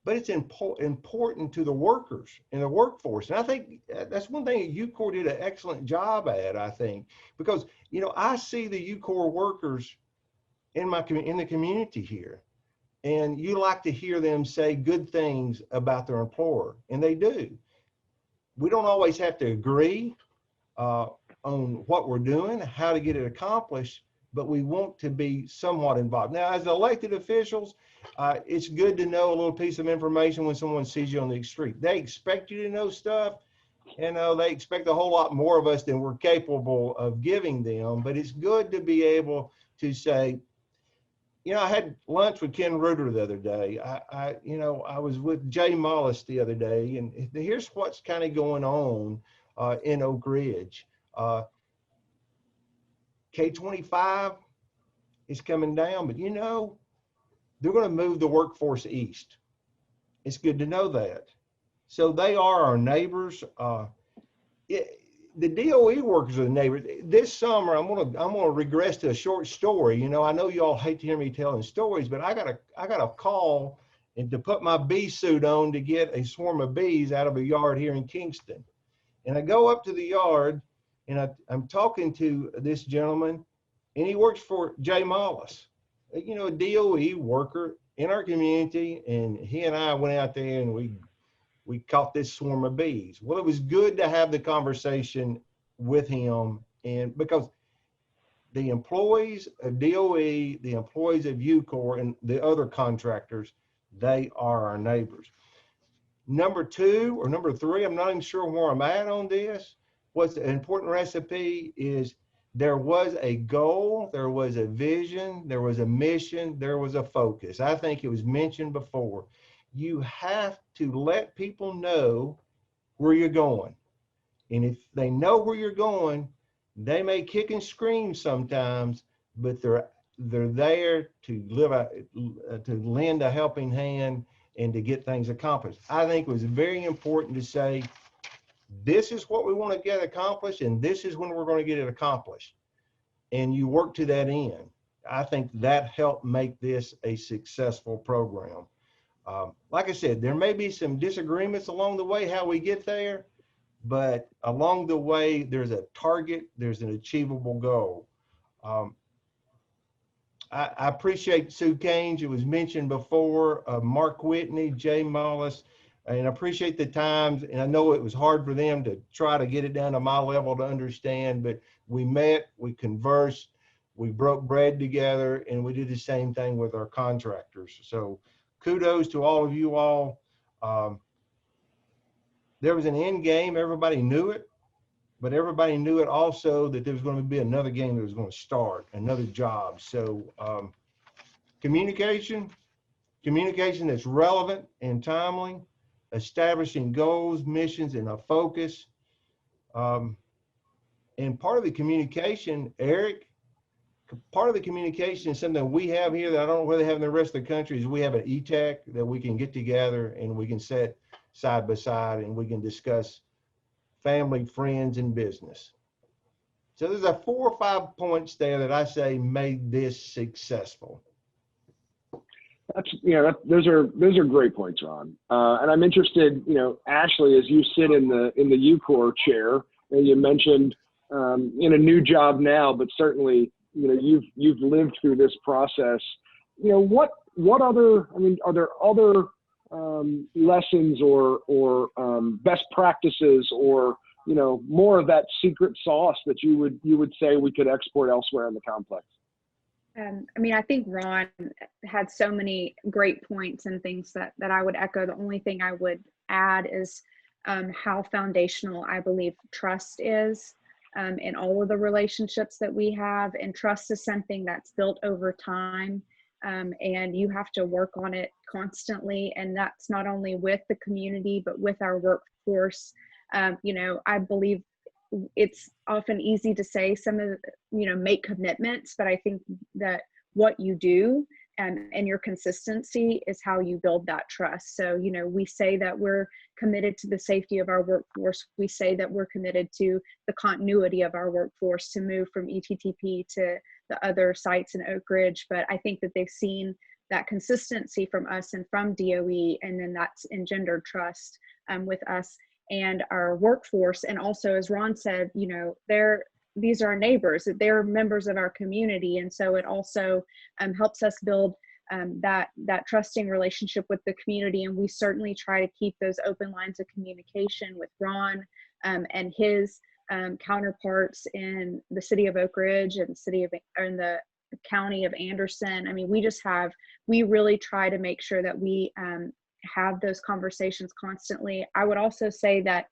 but it's important to the workers in the workforce. And I think that's one thing that UCOR did an excellent job at, I think, because, you know, I see the UCOR workers in the community here, and you like to hear them say good things about their employer, and they do. We don't always have to agree on what we're doing, how to get it accomplished, but we want to be somewhat involved. Now, as elected officials, it's good to know a little piece of information when someone sees you on the street. They expect you to know stuff, and they expect a whole lot more of us than we're capable of giving them, but it's good to be able to say, you know, I had lunch with Ken Reuter the other day. I was with Jay Mollis the other day, and here's what's kind of going on in Oak Ridge. K-25 is coming down, but you know, they're going to move the workforce east. It's good to know that. So they are our neighbors. The DOE workers are the neighbors. This summer, I'm gonna regress to a short story. You know, I know y'all hate to hear me telling stories, but I got a call and to put my bee suit on to get a swarm of bees out of a yard here in Kingston. And I go up to the yard, and I'm talking to this gentleman, and he works for Jay Mollis, you know, a DOE worker in our community. And he and I went out there and we caught this swarm of bees. Well, it was good to have the conversation with him, and because the employees of DOE, the employees of UCOR, and the other contractors, they are our neighbors. Number two or number three, I'm not even sure where I'm at on this. What's an important recipe is there was a goal, there was a vision, there was a mission, there was a focus. I think it was mentioned before. You have to let people know where you're going. And if they know where you're going, they may kick and scream sometimes, but they're there to lend a helping hand and to get things accomplished. I think it was very important to say, this is what we want to get accomplished, and this is when we're going to get it accomplished. And you work to that end. I think that helped make this a successful program. Like I said, there may be some disagreements along the way how we get there, but along the way, there's a target, there's an achievable goal. I appreciate Sue Caines. It was mentioned before, Mark Whitney, Jay Mollis, and I appreciate the times. And I know it was hard for them to try to get it down to my level to understand, but we met, we conversed, we broke bread together, and we did the same thing with our contractors. So kudos to all of you all. There was an end game, everybody knew it, but everybody knew it also that there was going to be another game that was going to start, another job. So communication that's relevant and timely, establishing goals, missions, and a focus. And part of the communication, Eric, part of the communication is something we have here that I don't know whether they have in the rest of the country, is we have an E-Tech that we can get together and we can sit side by side and we can discuss family, friends, and business. So there's 4 or 5 points there that I say made this successful. Those are great points, Ron. And I'm interested, Ashley, as you sit in the UCOR chair, and you mentioned in a new job now, but certainly, you've lived through this process. What other, are there other lessons or best practices or more of that secret sauce that you would say we could export elsewhere in the complex? I think Ron had so many great points and things that I would echo. The only thing I would add is how foundational I believe trust is in all of the relationships that we have. And trust is something that's built over time. and you have to work on it constantly. And that's not only with the community, but with our workforce. You know, I believe it's often easy to say some of, make commitments, but I think that what you do and your consistency is how you build that trust. So, we say that we're committed to the safety of our workforce. We say that we're committed to the continuity of our workforce to move from ETTP to the other sites in Oak Ridge. But I think that they've seen that consistency from us and from DOE, and then that's engendered trust with us and our workforce. And also, as Ron said, these are our neighbors, they're members of our community. And so it also helps us build that trusting relationship with the community. And we certainly try to keep those open lines of communication with Ron and his counterparts in the city of Oak Ridge and the county of Anderson. I mean, we really try to make sure that we have those conversations constantly. I would also say that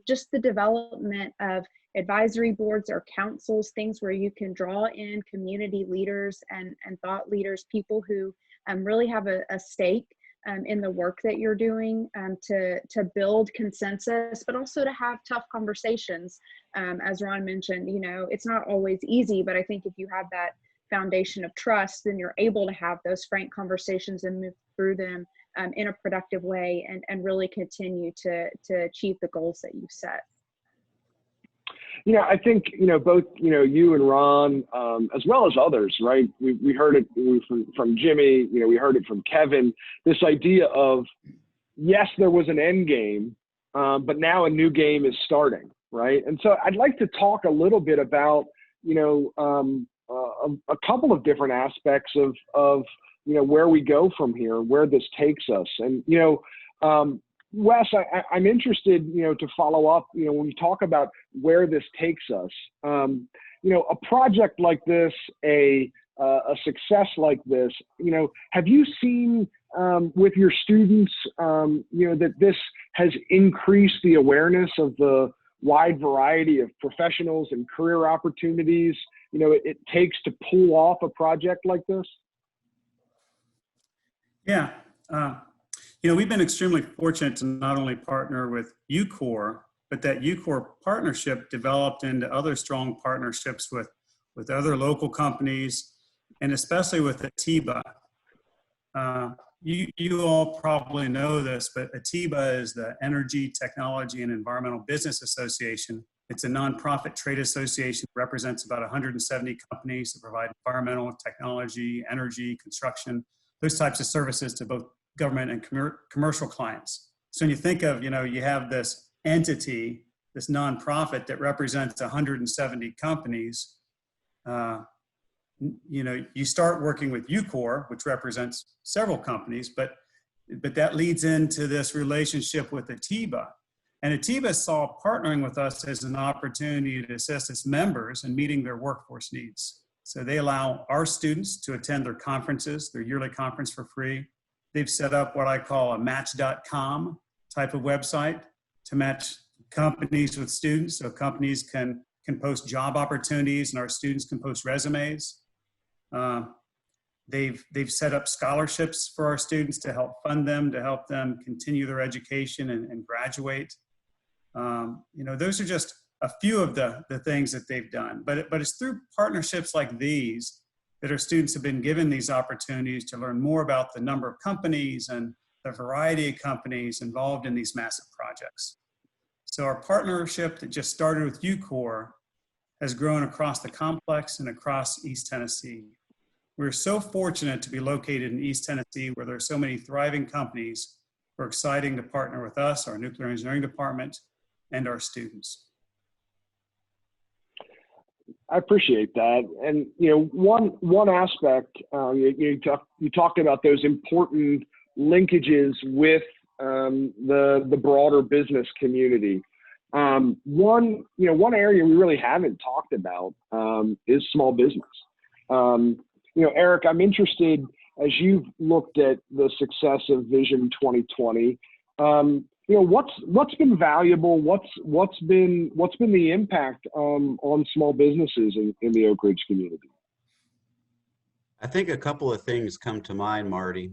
just the development of advisory boards or councils, things where you can draw in community leaders and thought leaders, people who really have a stake in the work that you're doing to build consensus, but also to have tough conversations. As Ron mentioned, it's not always easy, but I think if you have that foundation of trust, then you're able to have those frank conversations and move through them in a productive way and really continue to achieve the goals that you've set. I think, both, you and Ron, as well as others, right? We heard it from Jimmy, we heard it from Kevin, this idea of, yes, there was an end game, but now a new game is starting, right? And so I'd like to talk a little bit about, a couple of different aspects of where we go from here, where this takes us. And, Wes, I'm interested, to follow up, when we talk about where this takes us, a project like this, a success like this, have you seen with your students, that this has increased the awareness of the wide variety of professionals and career opportunities, it takes to pull off a project like this? Yeah. We've been extremely fortunate to not only partner with UCOR, but that UCOR partnership developed into other strong partnerships with other local companies, and especially with ATIBA. You all probably know this, but ATIBA is the Energy, Technology, and Environmental Business Association. It's a nonprofit trade association that represents about 170 companies that provide environmental, technology, energy, construction, those types of services to both government and commercial clients. So when you think of, you have this entity, this nonprofit that represents 170 companies, you start working with UCOR, which represents several companies, but that leads into this relationship with ATIBA. And ATIBA saw partnering with us as an opportunity to assist its members in meeting their workforce needs. So they allow our students to attend their conferences, their yearly conference, for free. They've set up what I call a match.com type of website to match companies with students. So companies can post job opportunities and our students can post resumes. They've set up scholarships for our students to help fund them, to help them continue their education and graduate. Those are just a few of the things that they've done. But it's through partnerships like these that our students have been given these opportunities to learn more about the number of companies and the variety of companies involved in these massive projects. So our partnership that just started with UCOR has grown across the complex and across East Tennessee. We're so fortunate to be located in East Tennessee, where there are so many thriving companies who are excited to partner with us, our nuclear engineering department, and our students. I appreciate that. And, one aspect, you talked about those important linkages with the broader business community. One area we really haven't talked about is small business. Eric, I'm interested, as you've looked at the success of Vision 2020, what's been valuable? What's been the impact on small businesses in the Oak Ridge community? I think a couple of things come to mind, Marty.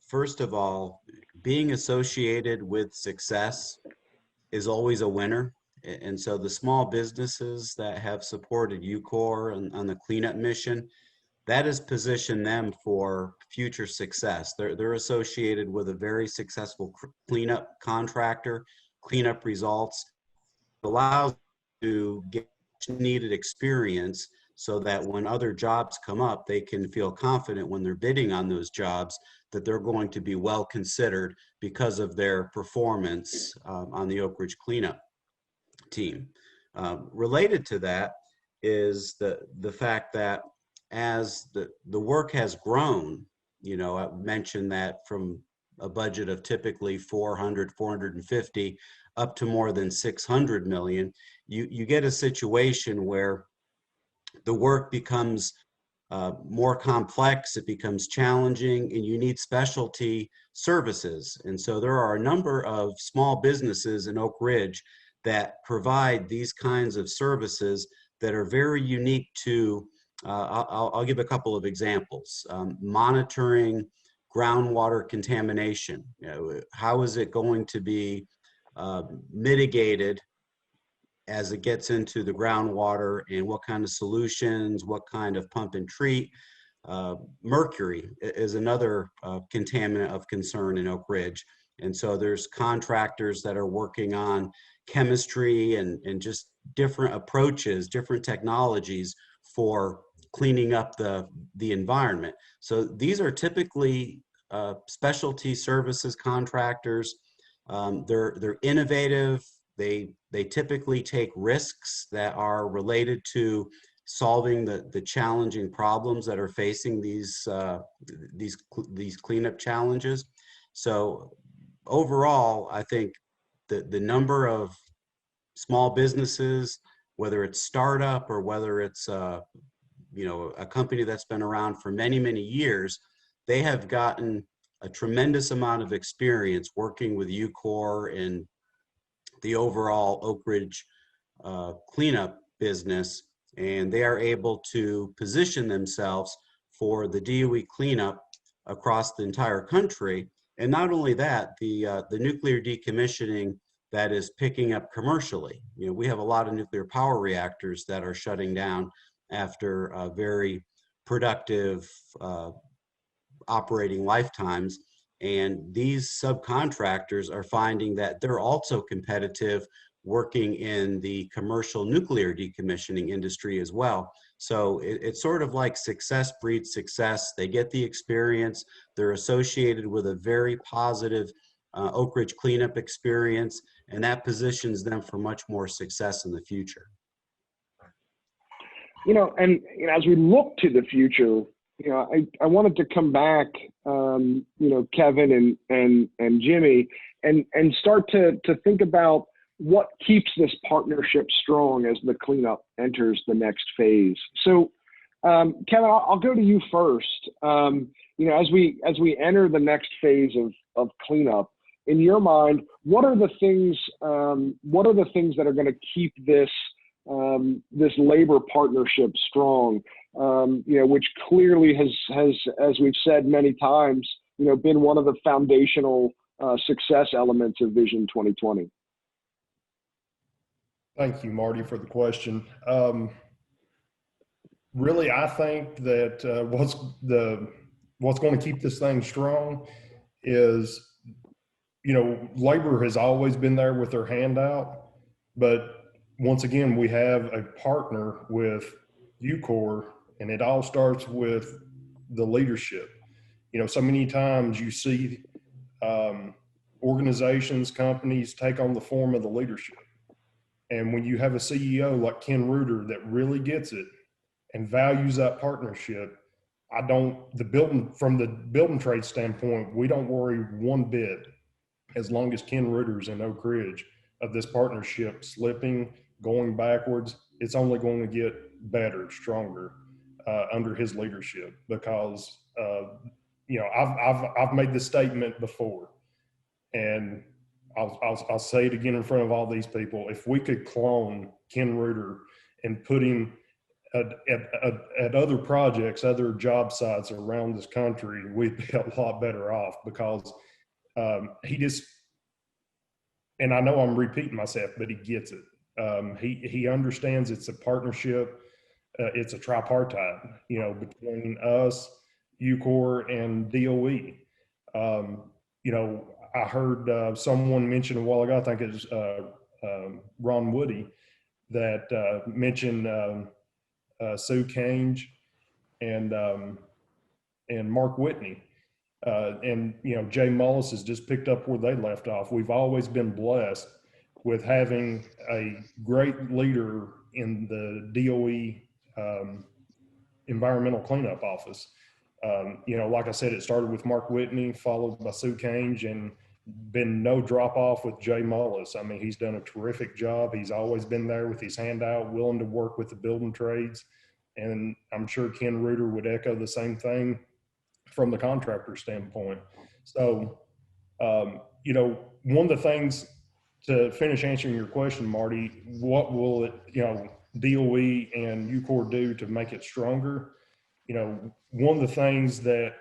First of all, being associated with success is always a winner. And so the small businesses that have supported UCOR on the cleanup mission, that has positioned them for future success. They're associated with a very successful cleanup contractor, cleanup results, allows to get needed experience so that when other jobs come up, they can feel confident when they're bidding on those jobs that they're going to be well considered because of their performance on the Oak Ridge cleanup team. Related to that is the fact that as the work has grown, you know, I mentioned that from a budget of typically 400, 450 up to more than 600 million, you get a situation where the work becomes more complex, it becomes challenging, and you need specialty services. And so there are a number of small businesses in Oak Ridge that provide these kinds of services that are very unique to, I'll give a couple of examples. Monitoring groundwater contamination. You know, how is it going to be mitigated as it gets into the groundwater, and what kind of solutions, what kind of pump and treat. Mercury is another contaminant of concern in Oak Ridge. And so there's contractors that are working on chemistry and just different approaches, different technologies for cleaning up the environment. So these are typically specialty services contractors. They're innovative. They typically take risks that are related to solving the challenging problems that are facing these cleanup challenges. So overall, I think the number of small businesses, whether it's startup or whether it's you know, a company that's been around for many, many years, they have gotten a tremendous amount of experience working with UCOR and the overall Oak Ridge cleanup business, and they are able to position themselves for the DOE cleanup across the entire country. And not only that, the nuclear decommissioning that is picking up commercially. You know, we have a lot of nuclear power reactors that are shutting down after very productive operating lifetimes. And these subcontractors are finding that they're also competitive working in the commercial nuclear decommissioning industry as well. So it's sort of like success breeds success. They get the experience. They're associated with a very positive Oak Ridge cleanup experience, and that positions them for much more success in the future. You know, and you know, as we look to the future, you know, I wanted to come back, you know, Kevin and Jimmy, and start to think about what keeps this partnership strong as the cleanup enters the next phase. So, Kevin, I'll go to you first. You know, as we enter the next phase of cleanup, in your mind, what are the things that are going to keep this this labor partnership strong? You know, which clearly has, as we've said many times, you know, been one of the foundational success elements of Vision 2020. Thank you, Marty, for the question. Really, I think that what's going to keep this thing strong is, you know, labor has always been there with their hand out, but once again, we have a partner with UCOR, and it all starts with the leadership. You know, so many times you see organizations, companies take on the form of the leadership. And when you have a CEO like Ken Reuter that really gets it and values that partnership, from the building trade standpoint, we don't worry one bit, as long as Ken Reuter's in Oak Ridge, of this partnership slipping, going backwards. It's only going to get better, stronger under his leadership, because you know, I've made this statement before, and I'll say it again in front of all these people. If we could clone Ken Reuter and put him at other projects, other job sites around this country, we'd be a lot better off because he just, and I know I'm repeating myself, but he gets it. He understands it's a partnership. It's a tripartite, you know, between us, UCOR, and DOE. You know, I heard someone mention a while ago, I think it was Ron Woody, that mentioned Sue Cange and Mark Whitney. And, you know, Jay Mullis has just picked up where they left off. We've always been blessed with having a great leader in the DOE environmental cleanup office. You know, like I said, it started with Mark Whitney, followed by Sue Cange, and been no drop off with Jay Mullis. I mean, he's done a terrific job. He's always been there with his hand out, willing to work with the building trades. And I'm sure Ken Reuter would echo the same thing from the contractor standpoint. So, you know, one of the things, to finish answering your question, Marty, what will it, you know, DOE and UCOR do to make it stronger? You know, one of the things that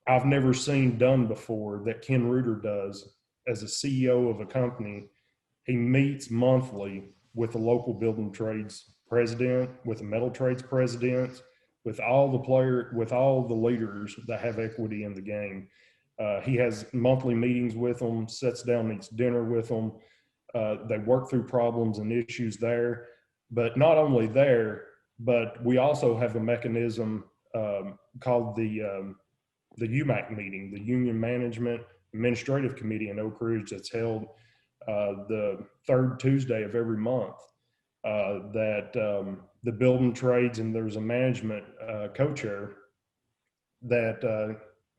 I've never seen done before that Ken Reuter does as a CEO of a company, he meets monthly with the local building trades president, with the metal trades president, with all the leaders that have equity in the game. He has monthly meetings with them, sits down, eats dinner with them. They work through problems and issues there. But not only there, but we also have a mechanism called the UMAC meeting, the Union Management Administrative Committee in Oak Ridge, that's held the third Tuesday of every month. That the building trades, and there's a management co-chair that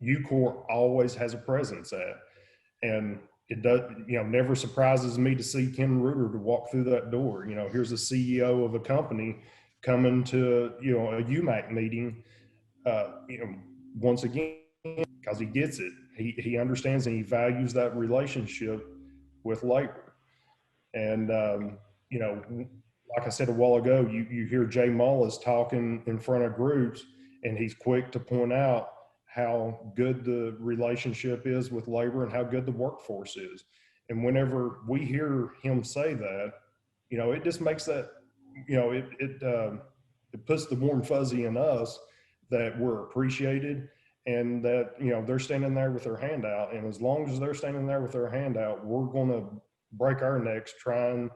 UCOR always has a presence at. And it does, you know, never surprises me to see Ken Reuter to walk through that door. You know, here's a CEO of a company coming to, you know, a UMAC meeting, you know, once again, because he gets it. He understands and he values that relationship with labor. And, you know, like I said a while ago, you hear Jay Mullis talking in front of groups, and he's quick to point out how good the relationship is with labor and how good the workforce is. And whenever we hear him say that, you know, it just makes that, you know, it puts the warm fuzzy in us that we're appreciated, and that, you know, they're standing there with their hand out. And as long as they're standing there with their hand out, we're going to break our necks trying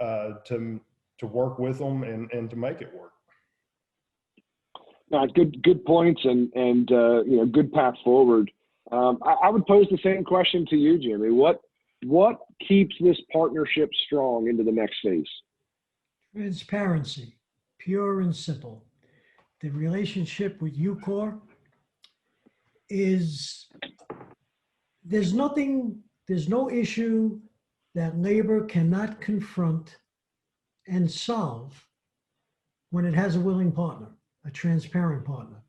to work with them and to make it work. Good points, and you know, good path forward. I would pose the same question to you, Jimmy. What keeps this partnership strong into the next phase? Transparency, pure and simple. The relationship with UCOR is, there's no issue that labor cannot confront and solve when it has a willing partner, a transparent partner.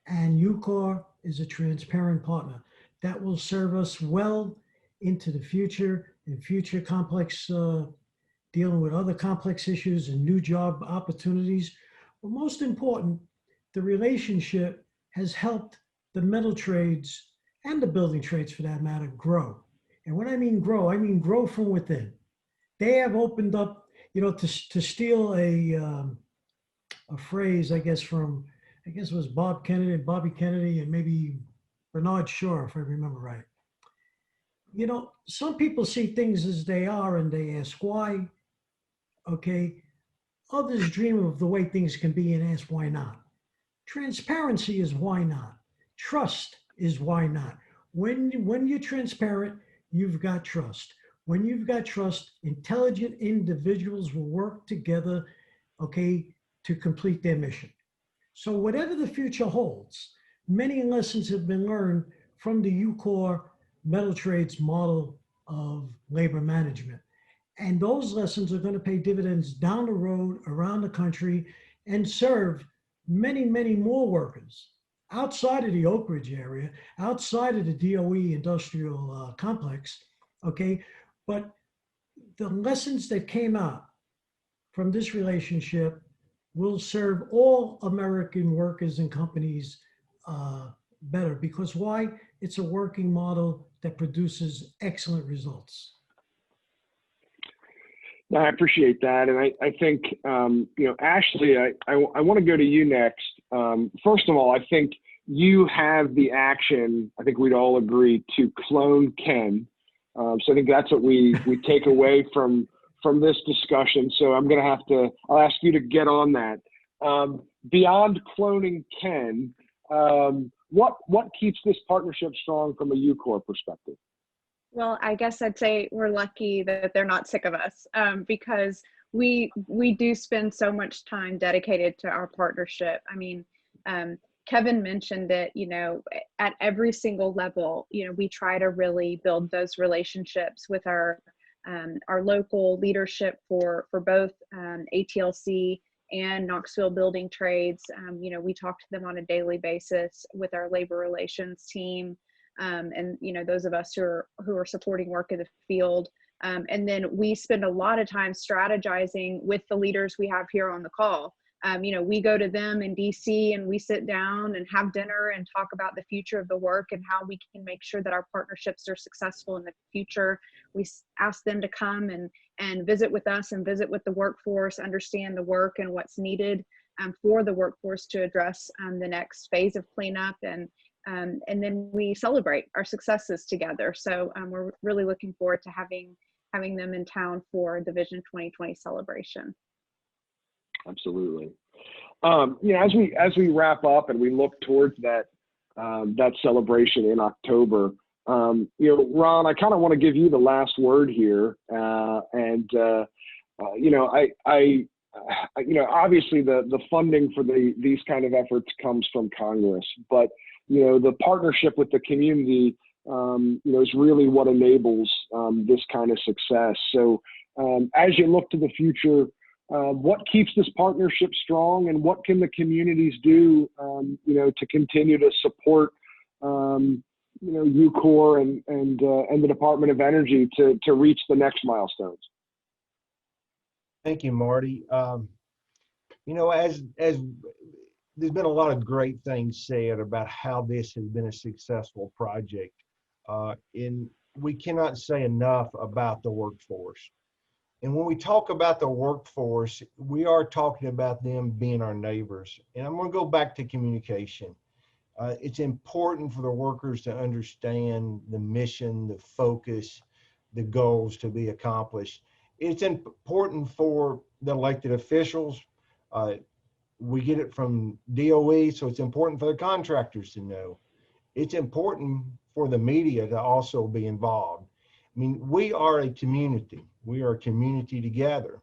And UCOR is a transparent partner that will serve us well into the future, in future complex, dealing with other complex issues and new job opportunities. But most important, the relationship has helped the metal trades and the building trades, for that matter, grow. And when I mean grow from within. They have opened up, you know, to steal a phrase, I guess, from, I guess it was Bobby Kennedy, and maybe Bernard Shaw, if I remember right. You know, some people see things as they are and they ask why. Okay. Others dream of the way things can be and ask why not. Transparency is why not. Trust is why not. When you're transparent, you've got trust. When you've got trust, intelligent individuals will work together, okay, to complete their mission. So whatever the future holds, many lessons have been learned from the UCOR metal trades model of labor management. And those lessons are going to pay dividends down the road, around the country, and serve many, many more workers outside of the Oak Ridge area, outside of the DOE industrial complex, okay? But the lessons that came out from this relationship will serve all American workers and companies better. Because why? It's a working model that produces excellent results. No, I appreciate that. And I think, Ashley, I want to go to you next. First of all, I think you have the action, I think we'd all agree, to clone Ken. So I think that's what we take away from this discussion. So I'll ask you to get on that. Beyond cloning Ken, what keeps this partnership strong from a UCOR perspective? Well, I guess I'd say we're lucky that they're not sick of us, because we do spend so much time dedicated to our partnership. I mean, Kevin mentioned it, at every single level, we try to really build those relationships with our local leadership for both ATLC and Knoxville Building Trades. We talk to them on a daily basis with our labor relations team. And those of us who are supporting work in the field, and then we spend a lot of time strategizing with the leaders we have here on the call. We go to them in DC and we sit down and have dinner and talk about the future of the work and how we can make sure that our partnerships are successful in the future. We ask them to come and visit with us and visit with the workforce, understand the work and what's needed for the workforce to address the next phase of cleanup, and then we celebrate our successes together. So we're really looking forward to having them in town for the Vision 2020 celebration. Absolutely. As we wrap up and we look towards that celebration in October, Ron, I kind of want to give you the last word here. Obviously the funding for these kind of efforts comes from Congress, but the partnership with the community, is really what enables this kind of success. So as you look to the future, what keeps this partnership strong, and what can the communities do, to continue to support, UCOR and the Department of Energy to reach the next milestones? Thank you, Marty. As there's been a lot of great things said about how this has been a successful project, and we cannot say enough about the workforce. And when we talk about the workforce, we are talking about them being our neighbors. And I'm going to go back to communication. It's important for the workers to understand the mission, the focus, the goals to be accomplished. It's important for the elected officials. We get it from DOE, so it's important for the contractors to know. It's important for the media to also be involved. I mean, we are a community. We are a community together.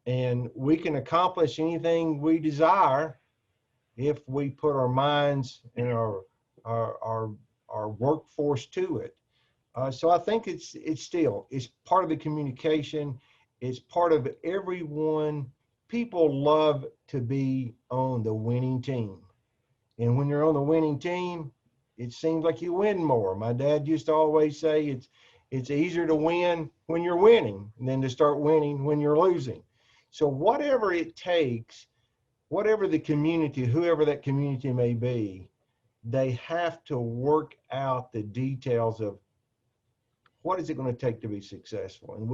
And we can accomplish anything we desire if we put our minds and our workforce to it. So I think it's part of the communication. It's part of everyone. People love to be on the winning team. And when you're on the winning team, it seems like you win more. My dad used to always say it's easier to win when you're winning than to start winning when you're losing. So whatever it takes, whatever the community, whoever that community may be, they have to work out the details of what is it going to take to be successful. And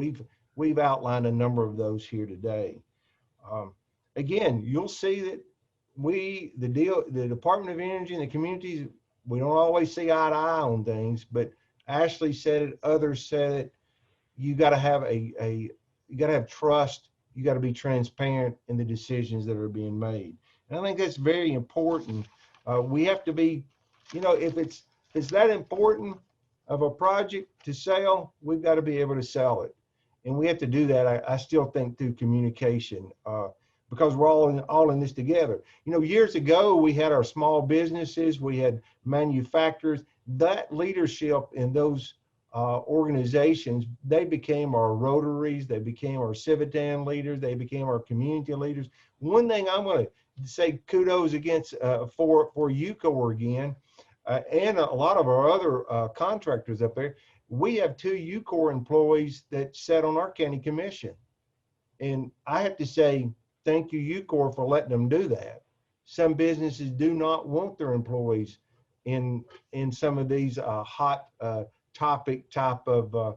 we've outlined a number of those here today. Again, you'll see that the Department of Energy and the communities, we don't always see eye to eye on things, but Ashley said it, others said it. You got to have you got to have trust. You got to be transparent in the decisions that are being made. And I think that's very important. We have to be, if it's that important of a project to sell, we've got to be able to sell it. And we have to do that, I still think, through communication, because we're all in this together. Years ago, we had our small businesses, we had manufacturers. That leadership in those organizations, they became our Rotaries, they became our Civitan leaders, they became our community leaders. One thing I'm going to say kudos against for UCOR again, and a lot of our other contractors up there. We have 2 UCOR employees that sat on our county commission. And I have to say thank you, UCOR, for letting them do that. Some businesses do not want their employees in some of these hot topic type of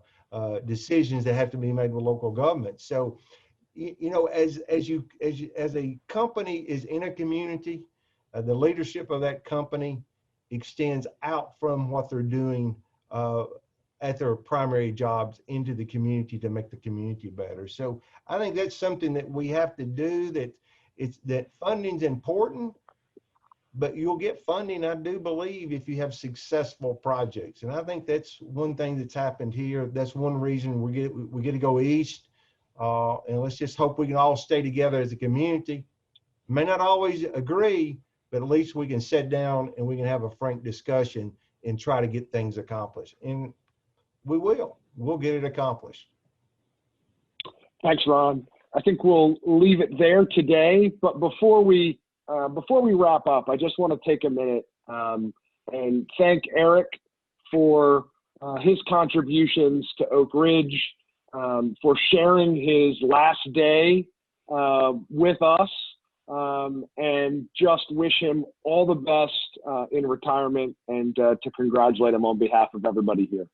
decisions that have to be made with local government. So, you know, as a company is in a community, the leadership of that company extends out from what they're doing at their primary jobs into the community to make the community better. So I think that's something that we have to do. That funding's important, but you'll get funding, I do believe, if you have successful projects. And I think that's one thing that's happened here. That's one reason we get to go east. And let's just hope we can all stay together as a community. May not always agree, but at least we can sit down and we can have a frank discussion and try to get things accomplished. And we'll get it accomplished. Thanks, Ron. I think we'll leave it there today. But before we wrap up, I just want to take a minute and thank Eric for his contributions to Oak Ridge, for sharing his last day with us, and just wish him all the best in retirement, and to congratulate him on behalf of everybody here.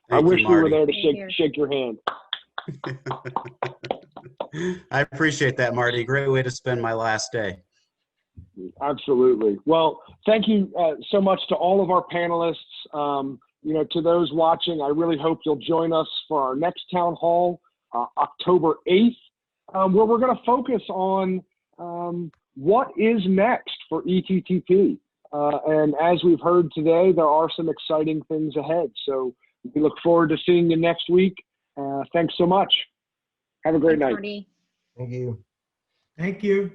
I wish we were there to shake your hand. I appreciate that, Marty. Great way to spend my last day. Absolutely. Well, thank you so much to all of our panelists. You know, to those watching, I really hope you'll join us for our next town hall, October 8th, where we're going to focus on what is next for ETTP. And as we've heard today, there are some exciting things ahead. So we look forward to seeing you next week. Thanks so much. Have a great night. Marty. Thank you. Thank you.